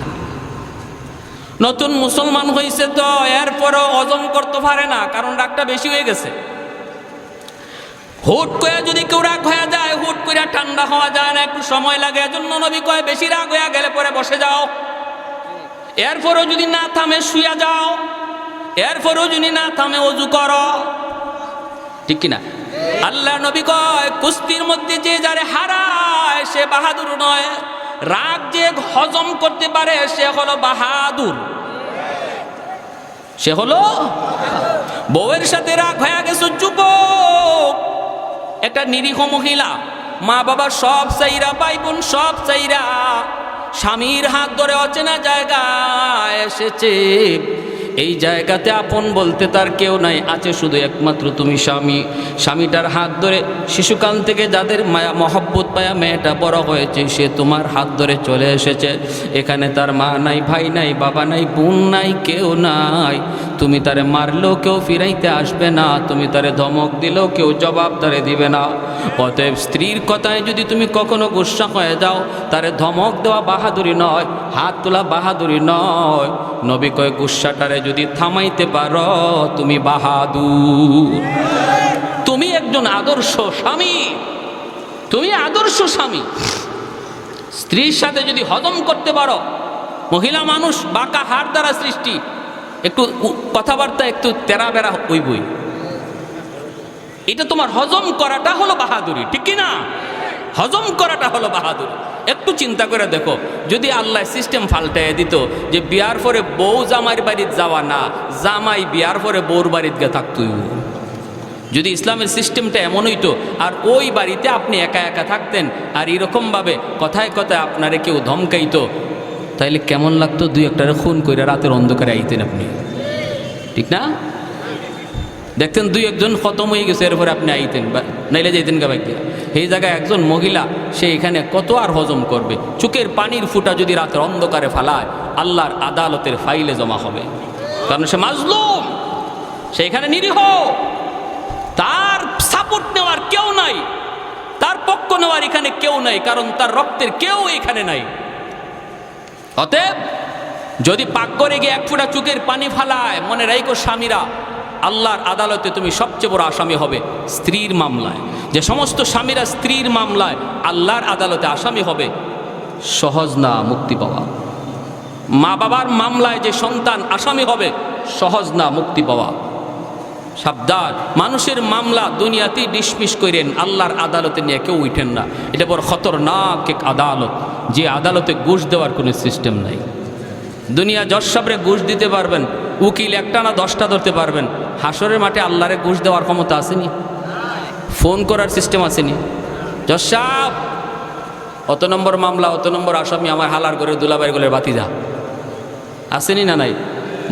নতুন মুসলমান হয়েছে তো এরপরও হজম করতে পারে না, কারণ রাগটা বেশি হয়ে গেছে। হুট করে যদি কেউ রাগ হয়ে যায়, হুট করে ঠান্ডা হওয়া যায় না, একটু সময় লাগে। এজন্য নবী কয় বেশি রাগ হয়ে গেলে পরে বসে যাও, এরপরও যদি না থামে শুয়ে যাও, এরপরও যদি না থামে ওযু করো। ঠিক কিনা? আল্লাহ নবী কয় কুস্তির মধ্যে যে যারে হারায় সে বাহাদুর নয়, রাগ যে হজম করতে পারে সে হলো বাহাদুর। সে হলো বউয়ের সাথে রাগ হয়ে গেছে, যুবক একটা নিরীহ মহিলা, মা বাবা সব চাইরা, ভাই বোন সব চাইরা, স্বামীর হাত ধরে অচেনা জায়গায় এসেছে। এই জায়গাতে আপন বলতে তার কেউ নাই, আছে শুধু একমাত্র তুমি স্বামী। স্বামীটার হাত ধরে শিশুকাল থেকে যাদের মায়া মহব্বত পায়া মেয়েটা বড় হয়েছে, সে তোমার হাত ধরে চলে এসেছে। এখানে তার মা নাই, ভাই নাই, বাবা নাই, বোন নাই, কেউ নাই। তুমি তারে মারলেও কেউ ফিরাইতে আসবে না, তুমি তারে ধমক দিলেও কেউ জবাব তারে দিবে না। অতএব স্ত্রীর কথায় যদি তুমি কখনো গুসা হয়ে যাও, তারে ধমক দেওয়া বাহাদুরি নয়, হাত তোলা বাহাদুরি নয়। নবী কয় গুসাটারে যদি থামাইতে পারো তুমি বাহাদুর। তুমি একজন আদর্শ স্বামী, তুমি আদর্শ স্বামী। স্ত্রীর সাথে যদি হজম করতে পারো, মহিলা মানুষ বাঁকা হাড় দ্বারা সৃষ্টি, একটু কথাবার্তা একটু তেরা বেড়া হইবই, এটা তোমার হজম করাটা হলো বাহাদুরি। ঠিক কিনা? হজম করাটা হলো বাহাদুরি। একটু চিন্তা করে দেখো, যদি আল্লাহ সিস্টেম পাল্টাইয়া দিত যে বিয়ার পরে বউ জামাইয়ের বাড়িতে যাওয়া না, জামাই বিয়ার পরে বউর বাড়িতে গিয়ে থাকতই, যদি ইসলামের সিস্টেমটা এমন হইতো আর ওই বাড়িতে আপনি একা একা থাকতেন আর এরকমভাবে কথায় কথায় আপনারে কেউ ধমকাইতো, তাইলে কেমন লাগতো? দুই একটারে খুন করে রাতের অন্ধকারে আইতেন আপনি, ঠিক না? দেখতেন দুই একজন খতম হয়ে গেছে, এরপরে আপনি আইতেন, নাইলে যাইতেন গাবাই দিয়া। এই জায়গায় একজন মহিলা, সে এখানে কত আর হজম করবে? চোখের পানির ফুটা যদি রাতের অন্ধকারে ফালায়, আল্লাহর আদালতের ফাইলে জমা হবে, কারণ সে মাজলুম, সে এখানে নিরীহ, তার সাপোর্ট নেওয়ার কেউ নাই, তার পক্ষ নেওয়ার এখানে কেউ নাই, কারণ তার রক্তের কেউ এখানে নাই। অতএব যদি পাক করে গিয়ে এক ফোঁটা চোখের পানি ফালায়, মনে রাখো স্বামীরা, আল্লাহর আদালতে তুমি সবচেয়ে বড় আসামি হবে স্ত্রীর মামলায়। যে সমস্ত স্বামীরা স্ত্রীর মামলায় আল্লাহর আদালতে আসামি হবে, সহজ না মুক্তি পাওয়া। মা বাবার মামলায় যে সন্তান আসামি হবে, সহজ না মুক্তি পাওয়া। সাবধান, মানুষের মামলা দুনিয়াতেই ডিসমিস করেন, আল্লাহর আদালতে নিয়ে কেউ উঠেন না। এটা বড় খতরনাক এক আদালত, যে আদালতে ঘুষ দেওয়ার কোনো সিস্টেম নাই। দুনিয়া জজ সাহেবরে ঘুষ দিতে পারবেন, উকিল একটা না 10টা ধরতে পারবেন, হাসরের মাঠে আল্লাহরে ঘুষ দেওয়ার ক্ষমতা আসেনি, ফোন করার সিস্টেম আসেনি। জজ সাহেব, অত নম্বর মামলা, অত নম্বর আসামি, আমার হালার ঘরের দুলাবাই গোলের বাতিজা, আসেনি না নাই?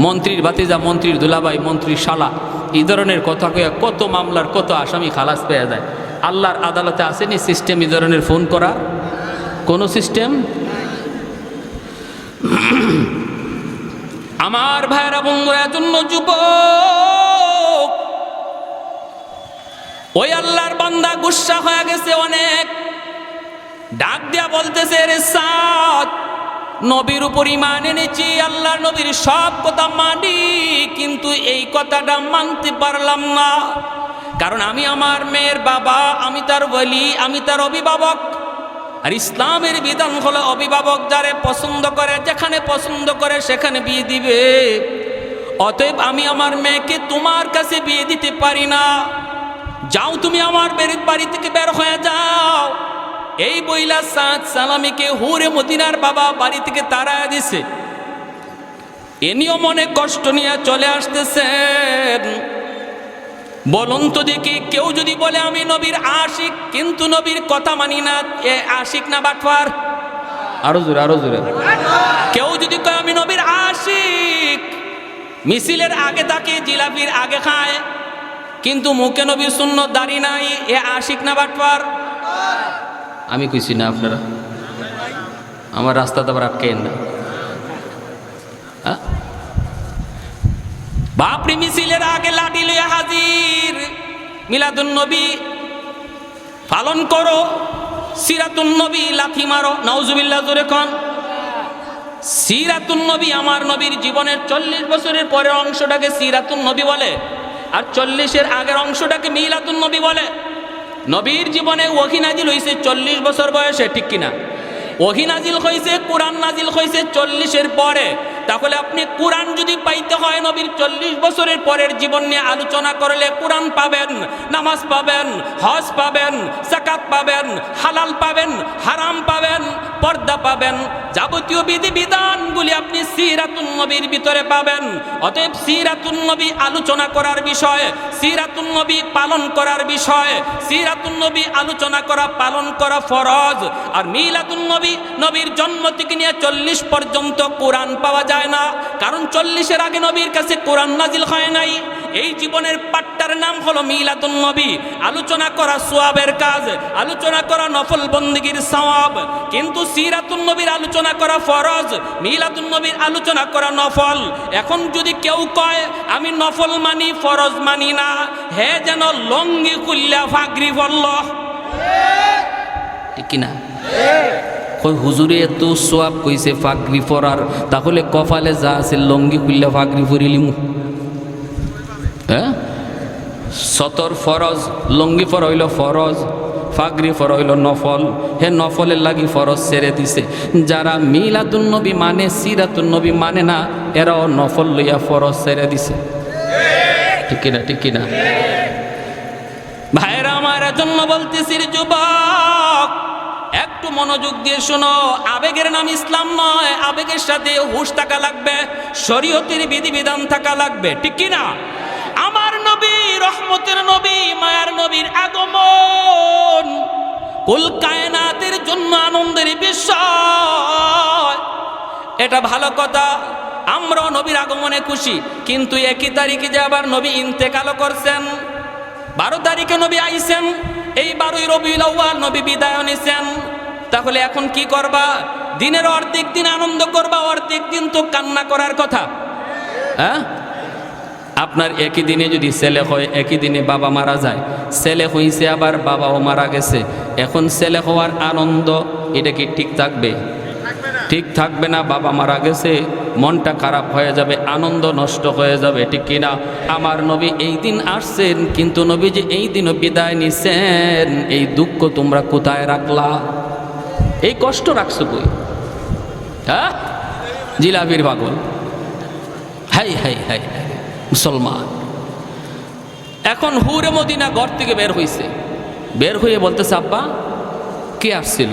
মন্ত্রীর বাতিজা, মন্ত্রীর দুলাভাই, মন্ত্রীর শালা, এই ধরনের কথা কয়ে কত মামলার কত আসামি খালাস পেয়ে যায়। আল্লাহর আদালতে আসেনি সিস্টেম এই ধরনের ফোন করার কোন সিস্টেম? আমার ভাইরা বন্ধুরা, জন্য যুবক, ওই আল্লাহর বান্দা গুসা হয়ে গেছে অনেক, ডাক দিয়া বলতেছে, রে সাদ, নবীর উপর ঈমান এনেছি, আল্লাহর নবীর সব কথা মানি, কিন্তু এই কথাটা মানতে পারলাম না, কারণ আমি আমার মেয়ের বাবা, আমি তার ওলি, আমি তার অভিভাবক। আর ইসলামের বিধান হলো অভিভাবক যারে পছন্দ করে, যেখানে পছন্দ করে সেখানে বিয়ে দিবে। অতএব আমি আমার মেয়েকে তোমার কাছে বিয়ে দিতে পারি না, যাও তুমি আমার বাড়ি থেকে বের হয়ে যাও। এই বইলা সাদ সালামীকে হুরে মদিনার বাবা বাড়ি থেকে তাড়ায় দিছে। এনিও মনে কষ্ট নিয়ে চলে আসতেছেন। বলুন তো দেখি, কেউ যদি বলে আমি নবীর আশিক কিন্তু নবীর কথা মানি না, এ আশিক না বাটফার? আরো জোরে, আরো জোরে। কেউ যদি কয় আমি নবীর আশিক, মিছিলের আগে থাকে, জিলাপির আগে খায়, কিন্তু মুখে নবীর সুন্নত দাড়ি নাই, এ আশিক না বাটফার? আমি কইছি না, আপনারা আমার রাস্তাতে আবার আটকেন না। বাপরি মিছিলের আগে লাঠি লইয়া হাজির, মিলাদুন নবী পালন করো, সিরাতুন নবী লাথি মারো, নাউজুবিল্লাহ জোরে কোন। সিরাতুন নবী আমার নবীর জীবনের 40 বছরের পরের অংশটাকে সিরাতুন নবী বলে, আর 40-এর আগের অংশটাকে মিলাদুন নবী বলে। নবীর জীবনে ওহী নাজিল হইছে 40 বছর বয়সে, ঠিক কিনা? ওহী নাজিল হইছে, কোরআন নাজিল হইছে 40-এর পরে। তাহলে আপনি কোরআন যদি পাইতে হয় নবীর 40 বছরের পরের জীবন নিয়ে আলোচনা করলে কোরআন পাবেন, নামাজ পাবেন, হজ পাবেন, যাকাত পাবেন, হালাল পাবেন, হারাম পাবেন, পর্দা পাবেন, যাবতীয় বিধি বিধানগুলি আপনি সিরাতুন নবীর ভিতরে পাবেন। অতএব সিরাতুন নবী আলোচনা করার বিষয়, সিরাতুন নবী পালন করার বিষয়, সিরাতুন নবী আলোচনা করা পালন করা ফরজ। আর মিলাদুন নবী, নবীর জন্ম থেকে নিয়ে 40 পর্যন্ত কোরআন পাওয়া যায় না, কারণ 40-এর আগে নবীর কাছে কোরআন নাজিল হয় নাই। এই জীবনের পাট্টার নাম হলো মিলাদুন নবী, আলোচনা করা সওয়াবের কাজ, আলোচনা করা নফল বন্দেগীর সওয়াব। কিন্তু সিরাতুন নবীর আলোচনা করা ফরজ, মিলাদুন নবীর আলোচনা করা নফল। এখন যদি কেউ কয় আমি নফল মানি ফরজ মানি না, হে যেন লঙ্গি খুললা ফাগরি বলল, ঠিক কিনা? হুজুরে এত সোয়াব কইছে ফাগরি পরার, তাহলে কপালে যা আছে লঙ্গি খুললা ফাগরি পরিলিমু। হ্যাঁ, সতর ফরজ, লঙ্গি পরা হইল ফরজ, ফাগরি পরা হইল নফল। হে নফলের লাগি ফরজ ছেড়ে দিছে। যারা মিলাদুন নবী মানে, সিরাতুন নবী মানে না, এরাও নফল লইয়া ফরজ ছেড়ে দিছে, ঠিক কিনা? ঠিক কিনা ভাইরা আমার? জন্য বলতেছি যুবক, একটু মনোযোগ দিয়ে শোনো। আবেগের নাম ইসলাম নয়, আবেগের সাথে হুঁশ থাকা লাগবে, শরীয়তের বিধিবিধান থাকা লাগবে, ঠিক কিনা? আমার নবী, রহমতের নবী, মায়ার নবীর আগমন কুল কায়নাতের জন্য আনন্দের বিষয়, এটা ভালো কথা। আমরাও নবীর আগমনে খুশি, কিন্তু একই তারিখে যে আবার নবী ইন্তেকালও করছেন। 12 তারিখে নবী আইছেন, এই 12ই রবিউল আউয়াল নবী বিদায় নিছেন। তাহলে এখন কি করবা? দিনের অর্ধেক দিন আনন্দ করবা, অর্ধেক দিন তো কান্না করার কথা। হ্যাঁ, আপনার একই দিনে যদি ছেলে হয়, একই দিনে বাবা মারা যায়, ছেলে হইছে আবার বাবাও মারা গেছে, এখন ছেলে হওয়ার আনন্দ, এটা কি ঠিক থাকবে? ঠিক থাকবে না। বাবা মারা গেছে, মনটা খারাপ হয়ে যাবে, আনন্দ নষ্ট হয়ে যাবে, ঠিক কিনা? আমার নবী এই দিন আসছেন, কিন্তু নবী যে এই দিনও বিদায় নিছেন, এই দুঃখ তোমরা কোথায় রাখলা? এই কষ্ট রাখছো কই? হ্যাঁ, জিলাপির পাগল। হাই হাই হাই মুসলমান। এখন হুরে মদিনা ঘর থেকে বের হইছে, বের হয়ে বলতেছে, আব্বা কে আসছিল?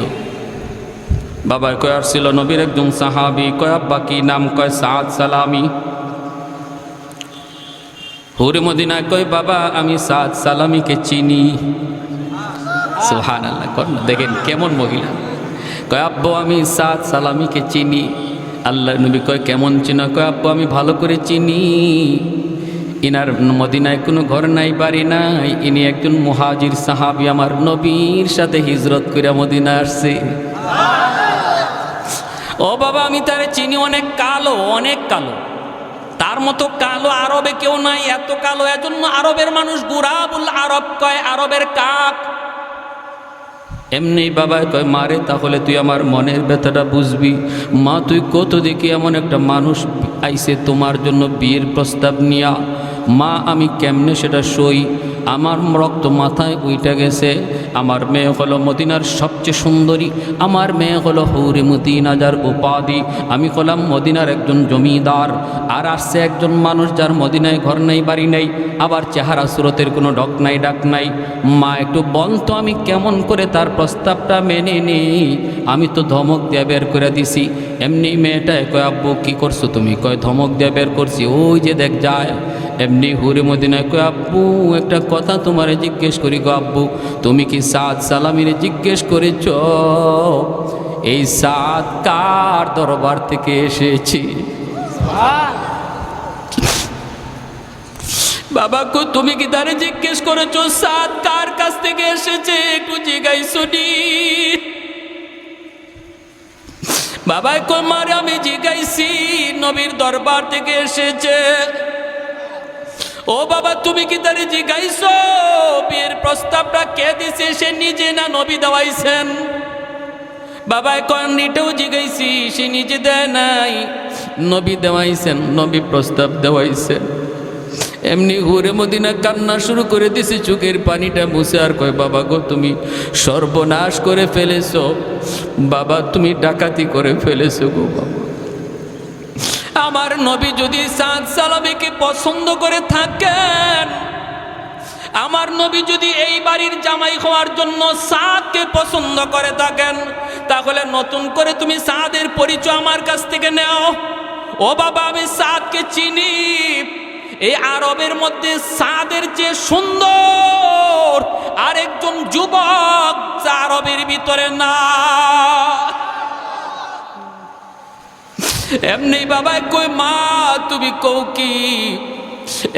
বাবা কয় আসছিল নবীর একজন সাহাবী। কয় আব্বা কি নাম? কয় সাদ সালামি। হুরে মদিনায় কয় বাবা আমি সাদ সালামিকে চিনি। সুবহানাল্লাহ, দেখেন কেমন মহিলা। কয় আব্বু আমি সাদ সালামিকে চিনি। আল্লাহ নবী কয় কেমন চিনো? কয় আব্বু আমি ভালো করে চিনি, ইনার মদিনায় কোনো ঘর নাই, বাড়ি নাই, ইনি একজন মুহাজির সাহাবী, আমার নবীর সাথে হিজরত করে মদিনা আসছে। ও বাবা আমি তারে চিনি, অনেক কালো, অনেক কালো, তার মতো কালো আরবে কেউ নাই, এত কালো। এজন্য আরবের মানুষ গুরাবুল আরব কয়, আরবের কাক। এমনি বাবা কয় মারে তাহলে তুই আমার মনের ব্যথাটা বুঝবি। মা তুই কত দেখি এমন একটা মানুষ আইছে তোমার জন্য বিয়ের প্রস্তাব নিয়া, মা আমি কেমনে সেটা সই, আমার রক্ত মাথায় উইটা গেছে। আমার মেয়ে হলো মদিনার সবচেয়ে সুন্দরী, আমার মেয়ে হলো হৌরে মদিনা যার উপাধি, আমি হলাম মদিনার একজন জমিদার, আর আসছে একজন মানুষ যার মদিনায় ঘর নেই বাড়ি নেই, আবার চেহারা সুরতের কোনো ডক নাই ডাক নাই। মা একটু বলতো আমি কেমন করে তার প্রস্তাবটা মেনে নিই, আমি তো ধমক দিয়ে বের করে দিছি। এমনি মেয়েটায় কয় আব্বু কী করছো তুমি? কয় ধমক দিয়ে বের করছি, ওই যে দেখ যায়। এমনি হুরে মদিনায় কয় আব্বু একটা কথা তোমারে জিজ্ঞেস করি গো আব্বু, তুমি কি সাদ সালামিরে জিজ্ঞেস করেছ এই সাদ কার দরবার থেকে এসেছি? বাবা কো তুমি কি তারে জিজ্ঞেস করেছো সাদ কার কাছ থেকে এসেছে? একটু জিজ্ঞাইছো নি? বাবা কো মারে আমি জিজ্ঞাইছি, নবীর দরবার থেকে এসেছে। ও বাবা তুমি কি তারে জিজ্ঞাইছো বিয়ের প্রস্তাবটা কে দিছে, সে নিজে না নবী দেওয়াইছেন? বাবা কন নিটেও জিজ্ঞাইছি, সে নিজে দেয় নাই, নবী দেওয়াইছেন, নবী প্রস্তাব দেওয়াইছেন। এমনি হুরে মদিনা কান্না শুরু করে দিছে, চোখের পানিটা মুছে আর কয় বাবা গো তুমি সর্বনাশ করে ফেলেছো, বাবা তুমি ডাকাতি করে ফেলেছো গো বাবা। আমার নবী যদি সাদ সালামিকে পছন্দ করে থাকেন, আমার নবী যদি এই বাড়ির জামাই হওয়ার জন্য সাদকে পছন্দ করে থাকেন, তাহলে নতুন করে তুমি সাদের পরিচয় আমার কাছ থেকে নাও। ও বাবা আমি সাদকে চিনি, এই আরবের মধ্যে সাদের যে সুন্দর আরেকজন যুবক আরবের ভিতরে না। এমনি বাবা কই মা তুমি কও কি?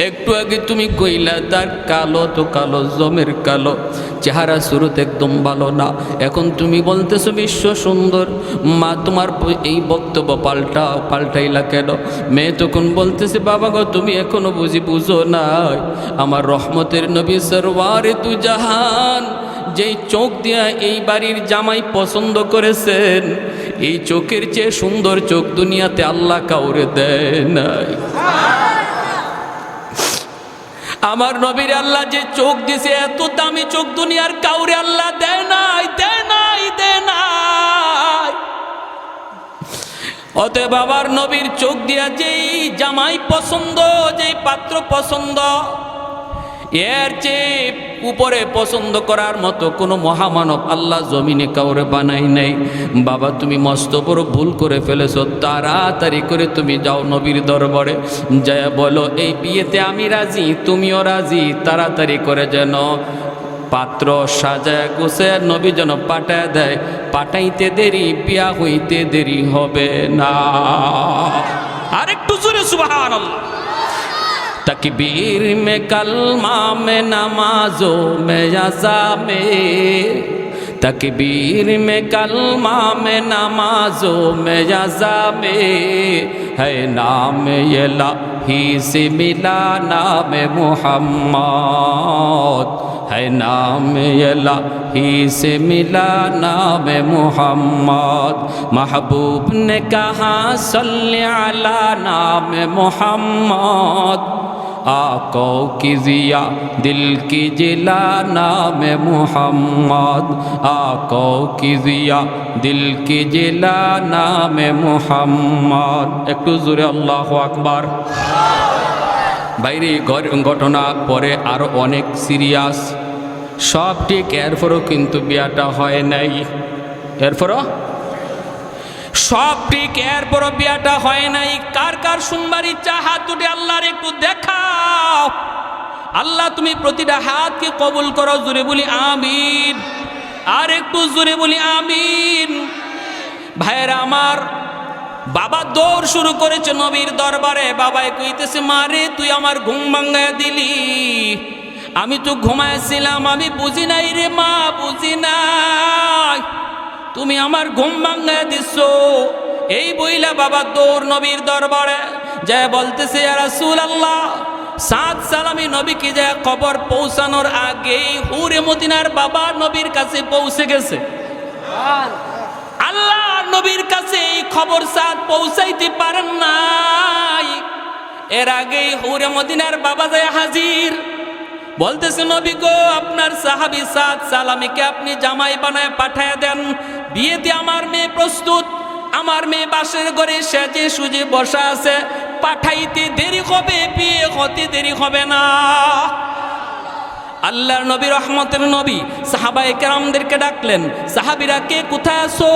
একটু আগে তুমি কইলা তার কালো তো কালো, জমের কালো, চেহারা সুরত একদম ভালো না, এখন তুমি বলতেছো বিশ্ব সুন্দর। মা তোমার এই বক্তব্য পাল্টাইলা কেন? মেয়ে তখন বলতেছে বাবা গো তুমি এখনো বুঝো নাই, আমার রহমতের নবী সরওয়ারে দু জাহান যেই চোখ দিয়া এই বাড়ির জামাই পছন্দ করেছেন, এই চোখের চেয়ে সুন্দর চোখ দুনিয়াতে আল্লাহ কাউরে দেয় নাই। আমার নবীর আল্লাহ যে চোখ দিছে, এত দামি চোখ দুনিয়ার কাউরে আল্লাহ দেয় নাই, দেয় নাই, দেয় নাই। অতএব বাবার নবীর চোখ দিয়া যেই জামাই পছন্দ, যেই পাত্র পছন্দ, এর চেয়ে উপরে পছন্দ করার মতো কোনো মহামানব আল্লাহ জমিনে কাউরে বানাই নাই। বাবা তুমি মস্ত বড় ভুল করে ফেলেছো, তাড়াতাড়ি করে তুমি যাও নবীর দরবারে, যায় বলো এই বিয়েতে আমি রাজি, তুমিও রাজি, তাড়াতাড়ি করে যেন পাত্র সাজায় গোছায় নবী যেন পাঠায় দেয়, পাঠাইতে দেরি বিয়া হইতে দেরি হবে না। আরেকটু জোরে সুবহানাল্লাহ। तकबीर में कलमा में नमाजों में अज़ा में, तकबीर में कलमा में नमाजों में अज़ा में, है नाम ये लाही से मिला नाम मुहम्मद, है नाम ये लाही से मिला नाम मुहम्मद। महबूब ने कहा सल्ले अला नाम मुहम्मद, आको की जिया दिल की जिला नाम मुहम्मद, आको की जिया दिल की जिला नाम मुहम्मद। একটু জোরে আল্লাহু আকবার। বাইরে ঘটনা পরে আরো অনেক সিরিয়াস, সব ঠিক, এরপরও কিন্তু বিয়াটা হয় নাই, এরপরও সব ঠিক, এরপরও বিয়াটা হয় নাই। কার কার শুনবার ইচ্ছা হাত উঠে আল্লাহর একটু দেখাও। আল্লাহ তুমি প্রতিটা হাতকে কবুল করো, জোরে বলি আমিন, আর একটু জোরে বলি আমিন। ভাইয়েরা আমার, বাবা দৌড় শুরু করেছে নবীর দরবারে। বাবাই কইতেছে মারে তুই আমার ঘুম ভাঙায় দিলি, আমি তো ঘুমাইছিলাম, আমি বুঝি নাই রে মা, বুঝি নাই, তুমি আমার ঘুম ভাঙায় দিছ। এই বইলা বাবা দৌড় নবীর দরবারে যায় বলতেছে ইয়া রাসূলুল্লাহ সাদ সালামি নবীকে যে খবর পৌঁছানোর আগেই হুরে মদিনার বাবা নবীর কাছে পৌঁছে গেছে। আল্লাহ নবীর কাছে এই খবর সাদ পৌঁছাইতে পারেন নাই, এর আগেই হুরে মদিনার বাবা যায় হাজির। বলতেছে, নবী গো, আপনার সাহাবী সাদ সালামিকে আপনি জামাই বানায় পাঠায় দেন, বিয়েতে আমার মেয়ে প্রস্তুত, আমার মেয়ে বাসের ঘরে সেজে সুজে বসা আছে, পাঠাইতে দেরি হবে, বিয়ে হতে দেরি হবে না। আল্লাহর নবী, রহমতের নবী, সাহাবায়ে কেরামদেরকে ডাকলেন, সাহাবীরা কে কোথায় আছো,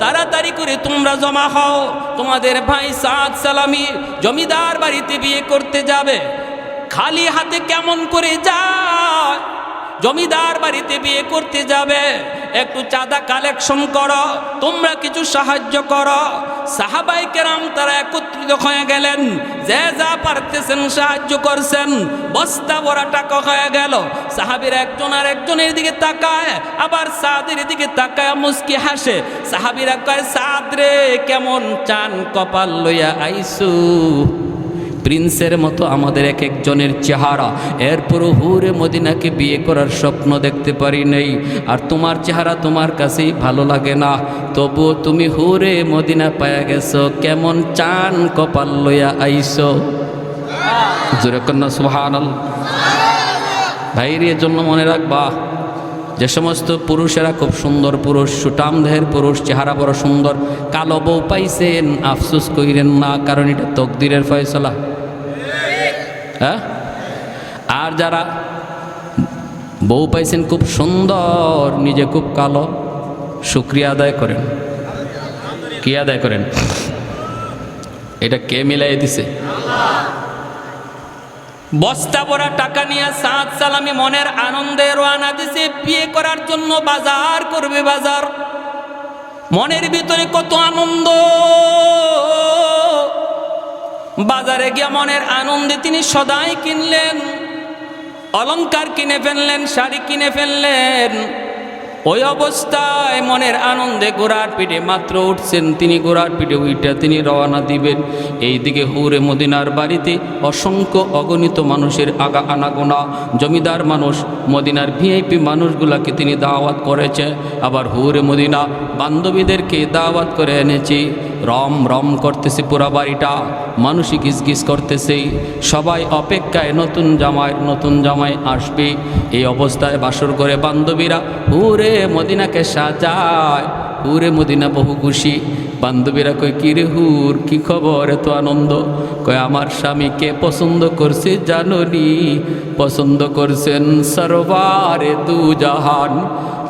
তাড়াতাড়ি করে তোমরা জমা হও, তোমাদের ভাই সাদ সালামি জমিদার বাড়িতে বিয়ে করতে যাবে। খালি হাতে কেমন করে যায়, জমিদার বাড়িতে বিয়ে করতে যাবে, একটু চাঁদা কালেকশন করো, তোমরা কিছু সাহায্য করো। সাহাবায়ে কেরাম তারা একত্রিত হয়ে গেলেন, যে যা পারতেছেন সাহায্য করছেন, বস্তা ভরা টাকা হয়ে গেল। সাহাবীরা একজন আর একজনের দিকে তাকায়, আবার সাদের দিকে তাকায় মুস্কি হাসে। সাহাবীরা কয়, সাদ রে, কেমন চান কপাল লইয়া আইসু, প্রিন্সের মতো আমাদের এক একজনের চেহারা, এরপরও হুরে মদিনাকে বিয়ে করার স্বপ্ন দেখতে পারি নাই, আর তোমার চেহারা তোমার কাছেই ভালো লাগে না, তবুও তুমি হুরে মদিনা পায়া গেছো, কেমন চান কপাল লইয়া আইসো। জোরে কন্যা সুবহানাল্লাহ। ভাইরে, এর জন্য মনে রাখবা, যে সমস্ত পুরুষেরা খুব সুন্দর পুরুষ, সুটাম দেহের পুরুষ, চেহারা বড় সুন্দর, কালো বউ পাইছেন, আফসোস কইরেন না, কারণ এটা তকদিরের ফয়সালা। হ্যাঁ, আর যারা বউ পাইছেন খুব সুন্দর, নিজে খুব কালো, শুকরিয়া আদায় করেন। কি আদায় করেন? এটা কে মিলাই দিছে? বস্তা ভরা টাকা নিয়ে সাদ সালামি মনের আনন্দে রওনা দিছে বিয়ে করার জন্য, বাজার করবে বাজার। মনের ভিতরে কত আনন্দ, বাজারে গিয়ে মনের আনন্দে তিনি সদাই কিনলেন, অলংকার কিনে ফেললেন, শাড়ি কিনে ফেললেন। ওই অবস্থায় মনের আনন্দে ঘোড়ার পিঠে মাত্র উঠছেন, তিনি ঘোড়ার পিঠে উইটা তিনি রওনা দিবেন। এইদিকে হুরে মদিনার বাড়িতে অসংখ্য অগণিত মানুষের আনাগোনা, জমিদার মানুষ, মদিনার ভিআইপি মানুষগুলাকে তিনি দাওয়াত করেছে, আবার হুরে মদিনা বান্ধবীদেরকে দাওয়াত করে এনেছি। রম রম করতেছে পুরা বাড়িটা, মানুষই গিজগিজ করতেছে, সবাই অপেক্ষায় নতুন জামাই আসবে। এই অবস্থায় বাসর করে বান্ধবীরা হুরে মদিনাকে সাজায়, হুরে মদিনা বহু খুশি। বান্ধবীরা কয়, কি রে হুর, কি খবর, এত আনন্দ? কয়, আমার স্বামীকে পছন্দ করছে জাননি, পছন্দ করছেন সরওয়ারে দু জাহান,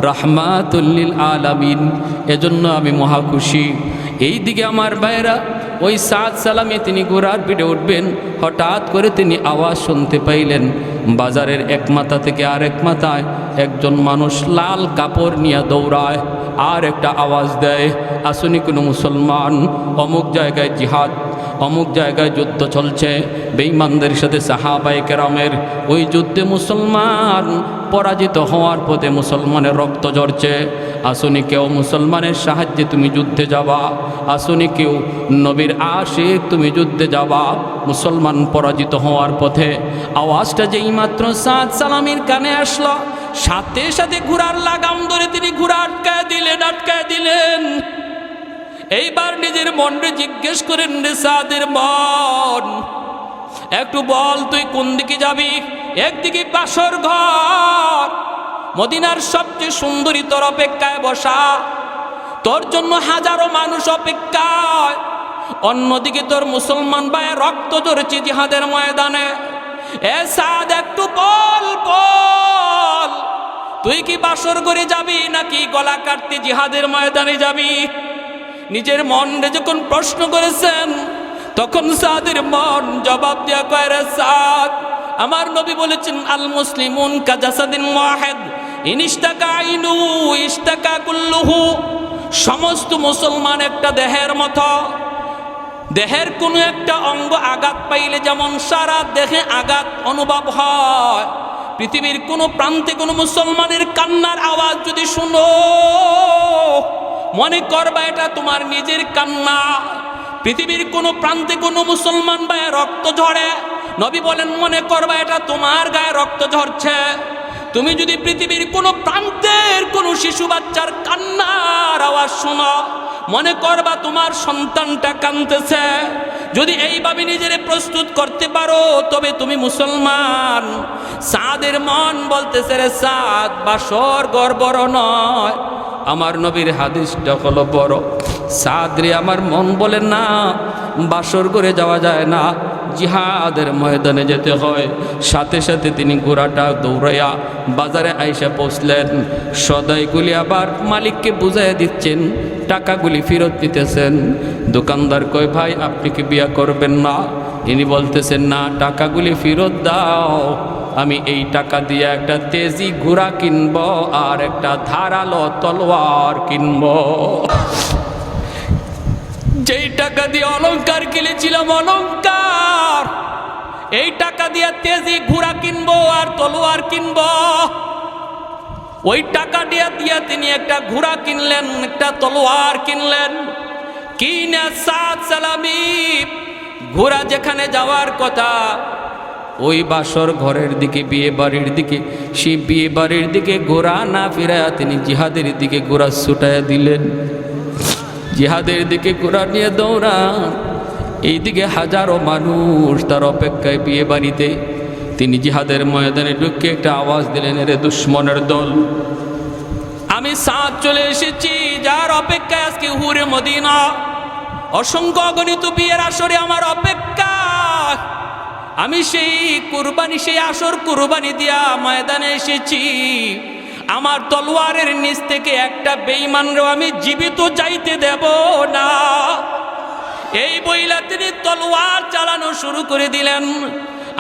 রাহমাতুল লিল আলামিন, এজন্য আমি মহা খুশি। এইদিকে আমার ভাইরা, ওই সাদ সালামে তিনি ঘোড়ার পিঠে উঠবেন, হঠাৎ করে তিনি আওয়াজ শুনতে পাইলেন, বাজারের এক মাথা থেকে আরেক মাথায় একজন মানুষ লাল কাপড় নিয়ে দৌড়ায়, আর একটা আওয়াজ দেয়, আসুনি কোনো মুসলমান, অমুক জায়গায় জিহাদ, অমুক জায়গায় যুদ্ধ চলছে বেঈমানদের সাথে সাহাবায়ে কেরামের। ওই যুদ্ধে মুসলমান পরাজিত হওয়ার পথে মুসলমানের রক্ত ঝরছে, আসুনি কেউ মুসলমানের সাহায্যে তুমি যুদ্ধে যাবা, আসুনি কেউ নবীর আশিক তুমি যুদ্ধে যাবা, মুসলমান পরাজিত হওয়ার পথে। আওয়াজটা যেই মাত্র সাদ সালামির কানে আসলো, সাথে সাথে ঘোড়ার লাগাম ধরে তিনি ঘোড়া আটকায় দিলেন। এইবার নিজের মনরে জিজ্ঞেস করেন, রে সাদের মন, একটু বল তুই কোন দিকে যাবি? একদিকে বাসর ঘর, মদিনার সবচেয়ে সুন্দরী তোর অপেক্ষায় বসা, তোর জন্য হাজারো মানুষ অপেক্ষায়, অন্যদিকে তোর মুসলমান ভাই রক্ত ঝরছে জিহাদের ময়দানে। এ সাদ, একটু বল, তুই কি বাসর করে যাবি নাকি গলা কাটতে জিহাদের ময়দানে যাবি? নিজের মনরে যখন প্রশ্ন করেছেন, তখন সাদের মন জবাব দেয়া কয়, রে সাদ, আমার নবী বলেছেন, আল মুসলিমুন কাজাসাদিন ওয়াহিদ, ইনিস্তাকা আইনু ইস্তাকা কুল্লুহু, সমস্ত মুসলমান একটা দেহের মতো। দেহের কোনো একটা অঙ্গ আঘাত পাইলে যেমন সারা দেহে আঘাত অনুভব হয়, পৃথিবীর কোনো প্রান্তে কোনো মুসলমানের কান্নার আওয়াজ যদি শুনো, মনে করবা এটা তোমার নিজের কান্না। পৃথিবীর কোনো প্রান্তে কোনো মুসলমান ভাইয়ের রক্ত ঝরে, নবী বলেন, মনে করবা এটা তোমার গায়ে রক্ত ঝরছে। তুমি যদি পৃথিবীর কোনো প্রান্তের কোনো শিশু বাচ্চার কান্নার আওয়াজ শোনো, মনে করবা তোমার সন্তানটা কাঁদতেছে। যদি এইভাবে নিজেরে প্রস্তুত করতে পারো তবে তুমি মুসলমান। সাদের মন বলতেছে, রে সাদ, বাসর ঘর বড় নয়, আমার নবীর হাদিসটা হলো বড়। সাদ রে, আমার মন বলে না, বাসর করে যাওয়া যায় না, জিহাদের ময়দানে যেতে হয়। সাথে সাথে তিনি ঘোড়াটা দৌড়াইয়া বাজারে আইসা পৌঁছলেন। সদাইগুলি আবার মালিককে বুঝাইয়া দিচ্ছেন, টাকাগুলি ফেরত নিতেছেন। দোকানদার কয়, ভাই আপনি কি বিয়া করবেন না? ইনি বলতেছেন, না, টাকাগুলি ফেরত দাও, আমি এই টাকা দিয়ে একটা তেজি ঘোড়া কিনবো আর একটা ধারালো তলোয়ার কিনবো। যেই টাকা দিয়ে অলংকার কিনেছিলাম অলংকার, এই টাকা দিয়ে তেজি ঘোড়া কিনবো আর তলোয়ার কিনবো। ওই টাকা দিয়ে তিনি একটা ঘোড়া কিনলেন, একটা তলোয়ার কিনলেন। কিনে সাদ সালামি ঘোড়া যেখানে যাওয়ার কথা, ওই বাসর ঘরের দিকে, বিয়ে বাড়ির দিকে, সেই বিয়ে বাড়ির দিকে ঘোড়া না ফিরায়া তিনি জিহাদের দিকে ঘোড়া ছুটাইয়া দিলেন। জিহাদের দিকে ঘোড়া নিয়ে দৌড়ান। এইদিকে হাজারো মানুষ তার অপেক্ষায় বিয়ে বাড়িতে। তিনি জিহাদের ময়দানে ঢুকে একটা আওয়াজ দিলেন, এরে দুশ্মনের দল, আমি সাদ চলে এসেছি, যার অপেক্ষায় আজকে হুরে মদিনা। অসংখ্য অগণিত বিয়ের আসরে আমার অপেক্ষা। আমি সেই কুরবানি, সেই আসর কুরবানি দিয়া ময়দানে এসেছি। আমার তলোয়ারের নিচ থেকে একটা বেঈমানরেও আমি জীবিত যাইতে দেব না। এই বইলা তিনি তলোয়ার চালানো শুরু করে দিলেন।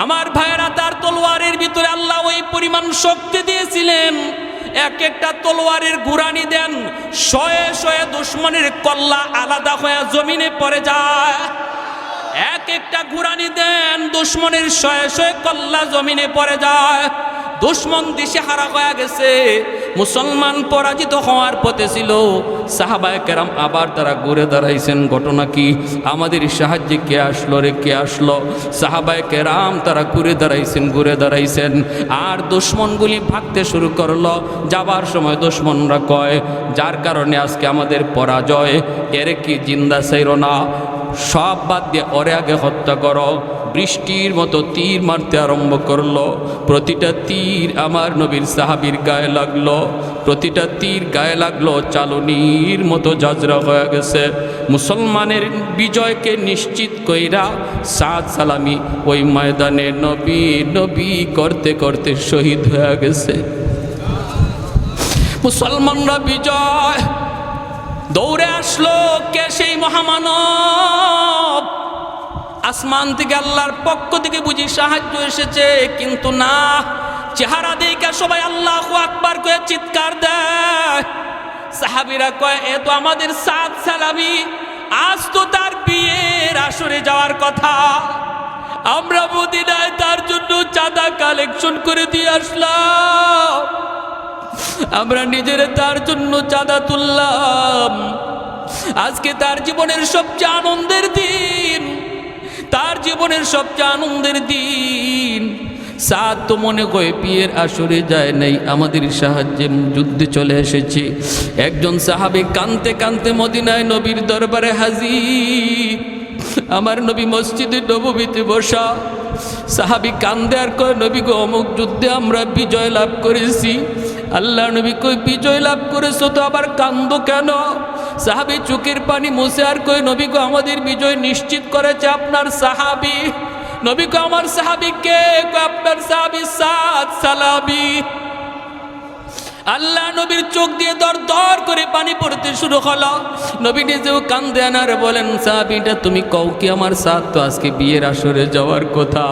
আমার ভাইয়েরা, তার তলোয়ারের ভিতরে আল্লাহ ওই পরিমাণ শক্তি দিয়েছিলেন, এক একটা তলোয়ারের ঘুরানি দেন, শয়ে শয়ে দুশ্মনের কল্লা আলাদা হয়ে জমিনে পড়ে যায়। এক একটা ঘুরানি দেন, দুশ্মনের শয়ে শয়ে কল্লা জমিনে পড়ে যায়। দুশ্মন দিশেহারা হয়ে গেছে, মুসলমান পরাজিত হওয়ার পথে ছিল। সাহাবায়ে কেরাম আবার তারা ঘুরে দাঁড়াইছেন, ঘটনা কি? আমাদের সাহায্যে কে আসলো রে, কে আসলো? সাহাবায়ে কেরাম তারা ঘুরে দাঁড়াইছেন। আর দুশ্মনগুলি ভাগতে শুরু করলো। যাবার সময় দুশ্মনরা কয়, যার কারণে আজকে আমাদের পরাজয়, এর কি জিন্দা চাইর না, সব বাদ দিয়ে ওরে আগে হত্যা করো। বৃষ্টির মতো তীর মারতে আরম্ভ করলো। প্রতিটা তীর আমার নবীর সাহাবীর গায়ে লাগলো, প্রতিটা তীর গায়ে লাগলো, চালনির মতো জাজরা হয়ে গেছে। মুসলমানের বিজয়কে নিশ্চিত কইরা সাদ সালামি ওই ময়দানে নবী নবী করতে করতে শহীদ হয়ে গেছে। মুসলমানরা বিজয় দৌড়ে আসলো। কে সেই মহামানব? আসমান থেকে আল্লাহর পক্ষ থেকে বুঝি সাহায্য এসেছে, কিন্তু না, চেহারা দেখে সবাই আল্লাহু আকবার কয়ে চিৎকার দেয়। সাহাবীরা কয়, এ তো আমাদের সাদ সালামি, আজ তো তার বিয়ের আসরে যাওয়ার কথা। আমরা মদিনায় তার জন্য চাঁদা কালেকশন করে দিয়ে আসলাম, আমরা নিজেরা তার জন্য চাঁদা তুললাম। আজকে তার জীবনের সবচেয়ে আনন্দের দিন, তার জীবনের সবচেয়ে আনন্দের দিন। সাদ তো মনে করে বিয়ের আসরে যায় নাই, আমাদের সাহায্যে যুদ্ধে চলে এসেছে। একজন সাহাবী কাঁদতে কাঁদতে মদিনায় নবীর দরবারে হাজির। আমার নবী মসজিদে নববীতে বসা। সাহাবী কান্দে আর কয়, নবী গো, অমুক যুদ্ধে আমরা বিজয় লাভ করেছি। আল্লাহ নবী কই, বিজয় লাভ করেছো তো আবার কান্দো কেন? সাহাবী চোখের পানি মুছে আর কই, নবী গো, আমাদের বিজয় নিশ্চিত করেছে আপনার সাহাবী। নবী গো, আমার সাহাবী কে? আপনার সাহাবী সাদ সালামি। আল্লাহ নবীর চোখ দিয়ে দর দর করে পানি পড়তে শুরু হলো। নবী নিজেও কান্দে আনার বলেন, সাহাবীটা তুমি কও কি, আমার সাদ তো আজকে বিয়ের আসরে যাওয়ার কথা,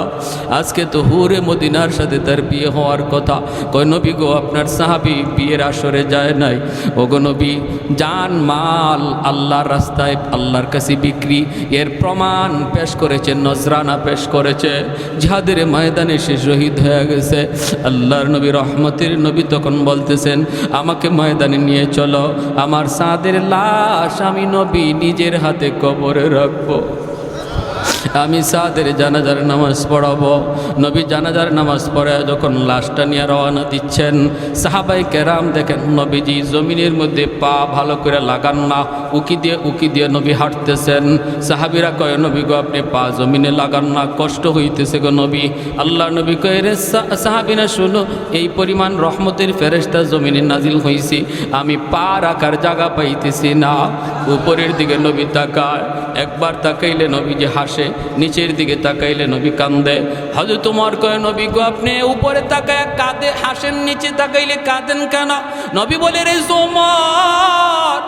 আজকে তো হুরে মদিনার সাথে তার বিয়ে হওয়ার কথা। কয়, নবী গো, আপনার সাহাবী বিয়ের আসরে যায় নাই। ওগো নবী, জান মাল আল্লাহর রাস্তায় আল্লাহর কাছে বিক্রি, এর প্রমাণ পেশ করেছে, নজরানা পেশ করেছে। জিহাদের ময়দানে সে শহীদ হয়ে গেছে। আল্লাহর নবী রহমতের নবী তখন বলতেছে, আমাকে ময়দানে নিয়ে চলো, আমার সাদের লাশ আমি নবী নিজের হাতে কবরে রাখবো। আমি সাদের জানাজার নামাজ পড়াবো। নবী জানাজার নামাজ পড়ে যখন লাশটা নিয়ে রওনা দিচ্ছেন, সাহাবাই কেরাম দেখেন নবীজি জমিনের মধ্যে পা ভালো করে লাগান না, উকি দিয়ে নবী হাঁটতেছেন। সাহাবিরা কয়, নবী গো আপনি পা জমিনে লাগান না, কষ্ট হইতেছে গো নবী। আল্লাহ নবী কয়, রে সাহাবিরা শুনো, এই পরিমাণ রহমতের ফেরেশতা জমিনে নাজিল হইছি, আমি পা রাখার জায়গা পাইতেছি না। উপরের দিকে নবী তাকায়, একবার তাকাইলে নবীজি হাসে, নিচের দিকে তাকাইলে নবী কান্দে। হযরত ওমর কয়, নবী গো আপনি উপরে তাকায় কাঁদে হাসেন, নিচে তাকাইলে কাঁদেন কেন? নবী বলে, রে ওমর,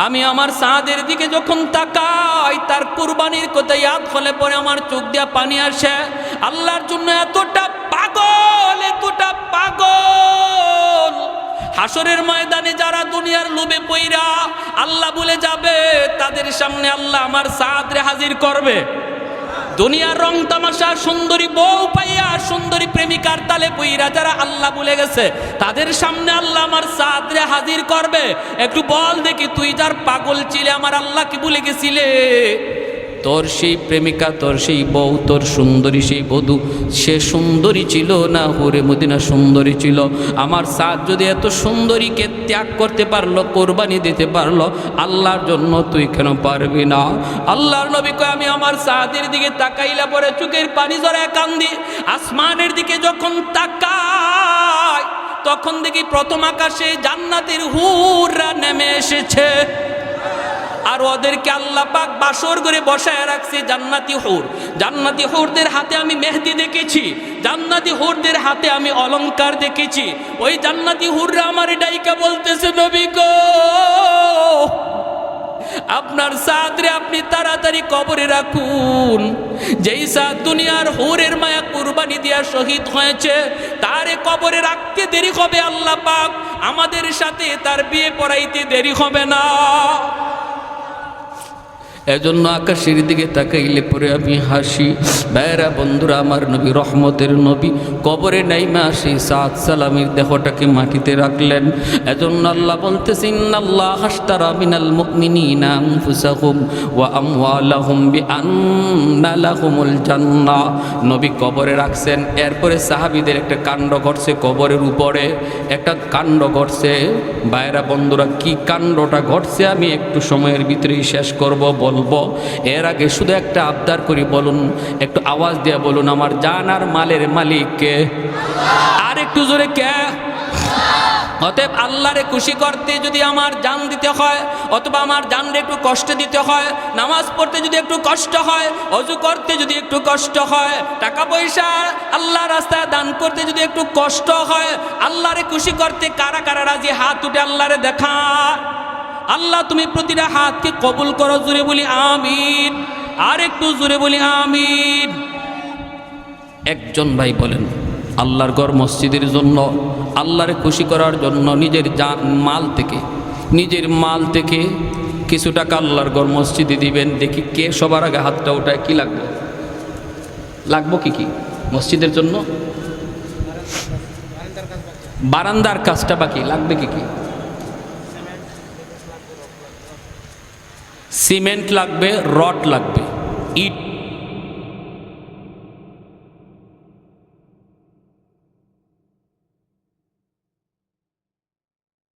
আমি আমার সাদের দিকে যখন তাকাই তার কুরবানির কথা ইয়াদ হলে পরে আমার চোখ দিয়া পানি আসে। আল্লাহর জন্য এতটা পাগল, এতটা পাগল। হাসরের ময়দানে যারা দুনিয়ার লোভে পইরা আল্লাহ বলে যাবে, তাদের সামনে আল্লাহ আমার সাদরে হাজির করবে। দুনিয়ার রং তামাশা, সুন্দরী বউ পাইয়া, সুন্দরী প্রেমিকার তালে পইরা যারা আল্লাহ ভুলে গেছে, তাদের সামনে আল্লাহ আমার সাদরে হাজির করবে। একটু বল দেখি, তুই যার পাগল ছিলে আমার আল্লাহকে ভুলে গেছিলে? তোর সেই প্রেমিকা, তোর সেই বউ, তোর সুন্দরী সেই বধূ, সে সুন্দরী ছিল না হুরে মদিনা সুন্দরী ছিল? আমার সাদ যদি এত সুন্দরীকে ত্যাগ করতে পারলো, কোরবানি দিতে পারলো, আল্লাহর জন্য তুই কেন পারবি না? আল্লাহর নবী কয়, আমি আমার সাদের দিকে তাকাইলা পরে চোখের পানি জড়ায় কান্দি। আসমানের দিকে যখন তাকাই তখন দেখি প্রথম আকাশে জান্নাতের হুররা নেমে এসেছে, আর ওদেরকে আল্লাহ পাক বাসর করে বসায় রাখছে জান্নাতি হুর। জান্নাতি হুরদের হাতে আমি মেহেদি দেখেছি, জান্নাতি হুরদের হাতে আমি অলংকার দেখেছি। ওই জান্নাতি হুররা আমার ডাইকা বলতেছে, নবী গো আপনার সাদরে আপনি তাড়াতাড়ি কবরে রাখুন। যেই সাদ দুনিয়ার হুরের মায়া কুরবানি দিয়া শহীদ হয়েছে, তারে কবরে রাখতে দেরি হবে আল্লাহ পাক আমাদের সাথে তার বিয়ে পড়াইতে দেরি হবে না। এজন্য আকাশের দিকে তাকাইলে পরে আমি হাসি। ভাইরা বন্ধুরা, আমার নবী রহমতের নবী কবরে নাইমা সেই সাদ সালামের দেহটাকে মাটিতে রাখলেন। এজন্য আল্লাহ বলতেছেন, ইন্নাল্লাহ আশতারা মিনাল মুমিনিনা আনফুসাহুম ওয়া আমওয়ালাহুম বিআন্না লাহুমুল জান্নাহ। নবী কবরে রাখছেন। এরপরে সাহাবীদের একটা কাণ্ড ঘটছে, কবরের উপরে একটা কাণ্ড ঘটছে। ভাইরা বন্ধুরা, কি কাণ্ডটা ঘটছে আমি একটু সময়ের ভিতরেই শেষ করব, বলবো। এর আগে শুধু একটা আবদার করি, বলুন, একটু আওয়াজ দিয়ে বলুন, আমার জান আর মালের মালিক কে? আর একটু জোরে কে? অতএব আল্লাহরে খুশি করতে যদি আমার জান দিতে হয়, অথবা আমার জানরে একটু কষ্ট দিতে হয়, নামাজ পড়তে যদি একটু কষ্ট হয়, ওযু করতে যদি একটু কষ্ট হয়, টাকা পয়সা আল্লাহ রাস্তায় দান করতে যদি একটু কষ্ট হয়, আল্লাহরে খুশি করতে কারা কারা রাজি হাত উঠে আল্লাহরে দেখা। আল্লাহ তুমি প্রতিটা হাতকে কবুল করো, জোরে বলি আমিন। আর একটু জোরে বলি আমিন। একজন ভাই বলেন, আল্লাহর ঘর মসজিদের জন্য, আল্লাহরে খুশি করার জন্য নিজের মাল থেকে কিছু টাকা আল্লাহর ঘর মসজিদে দিবেন। দেখি কে সবার আগে হাতটা ওঠায়। কি লাগবো কি মসজিদের জন্য? বারান্দার কাজটা বাকি, লাগবে কি? সিমেন্ট লাগবে, রড লাগবে, ইট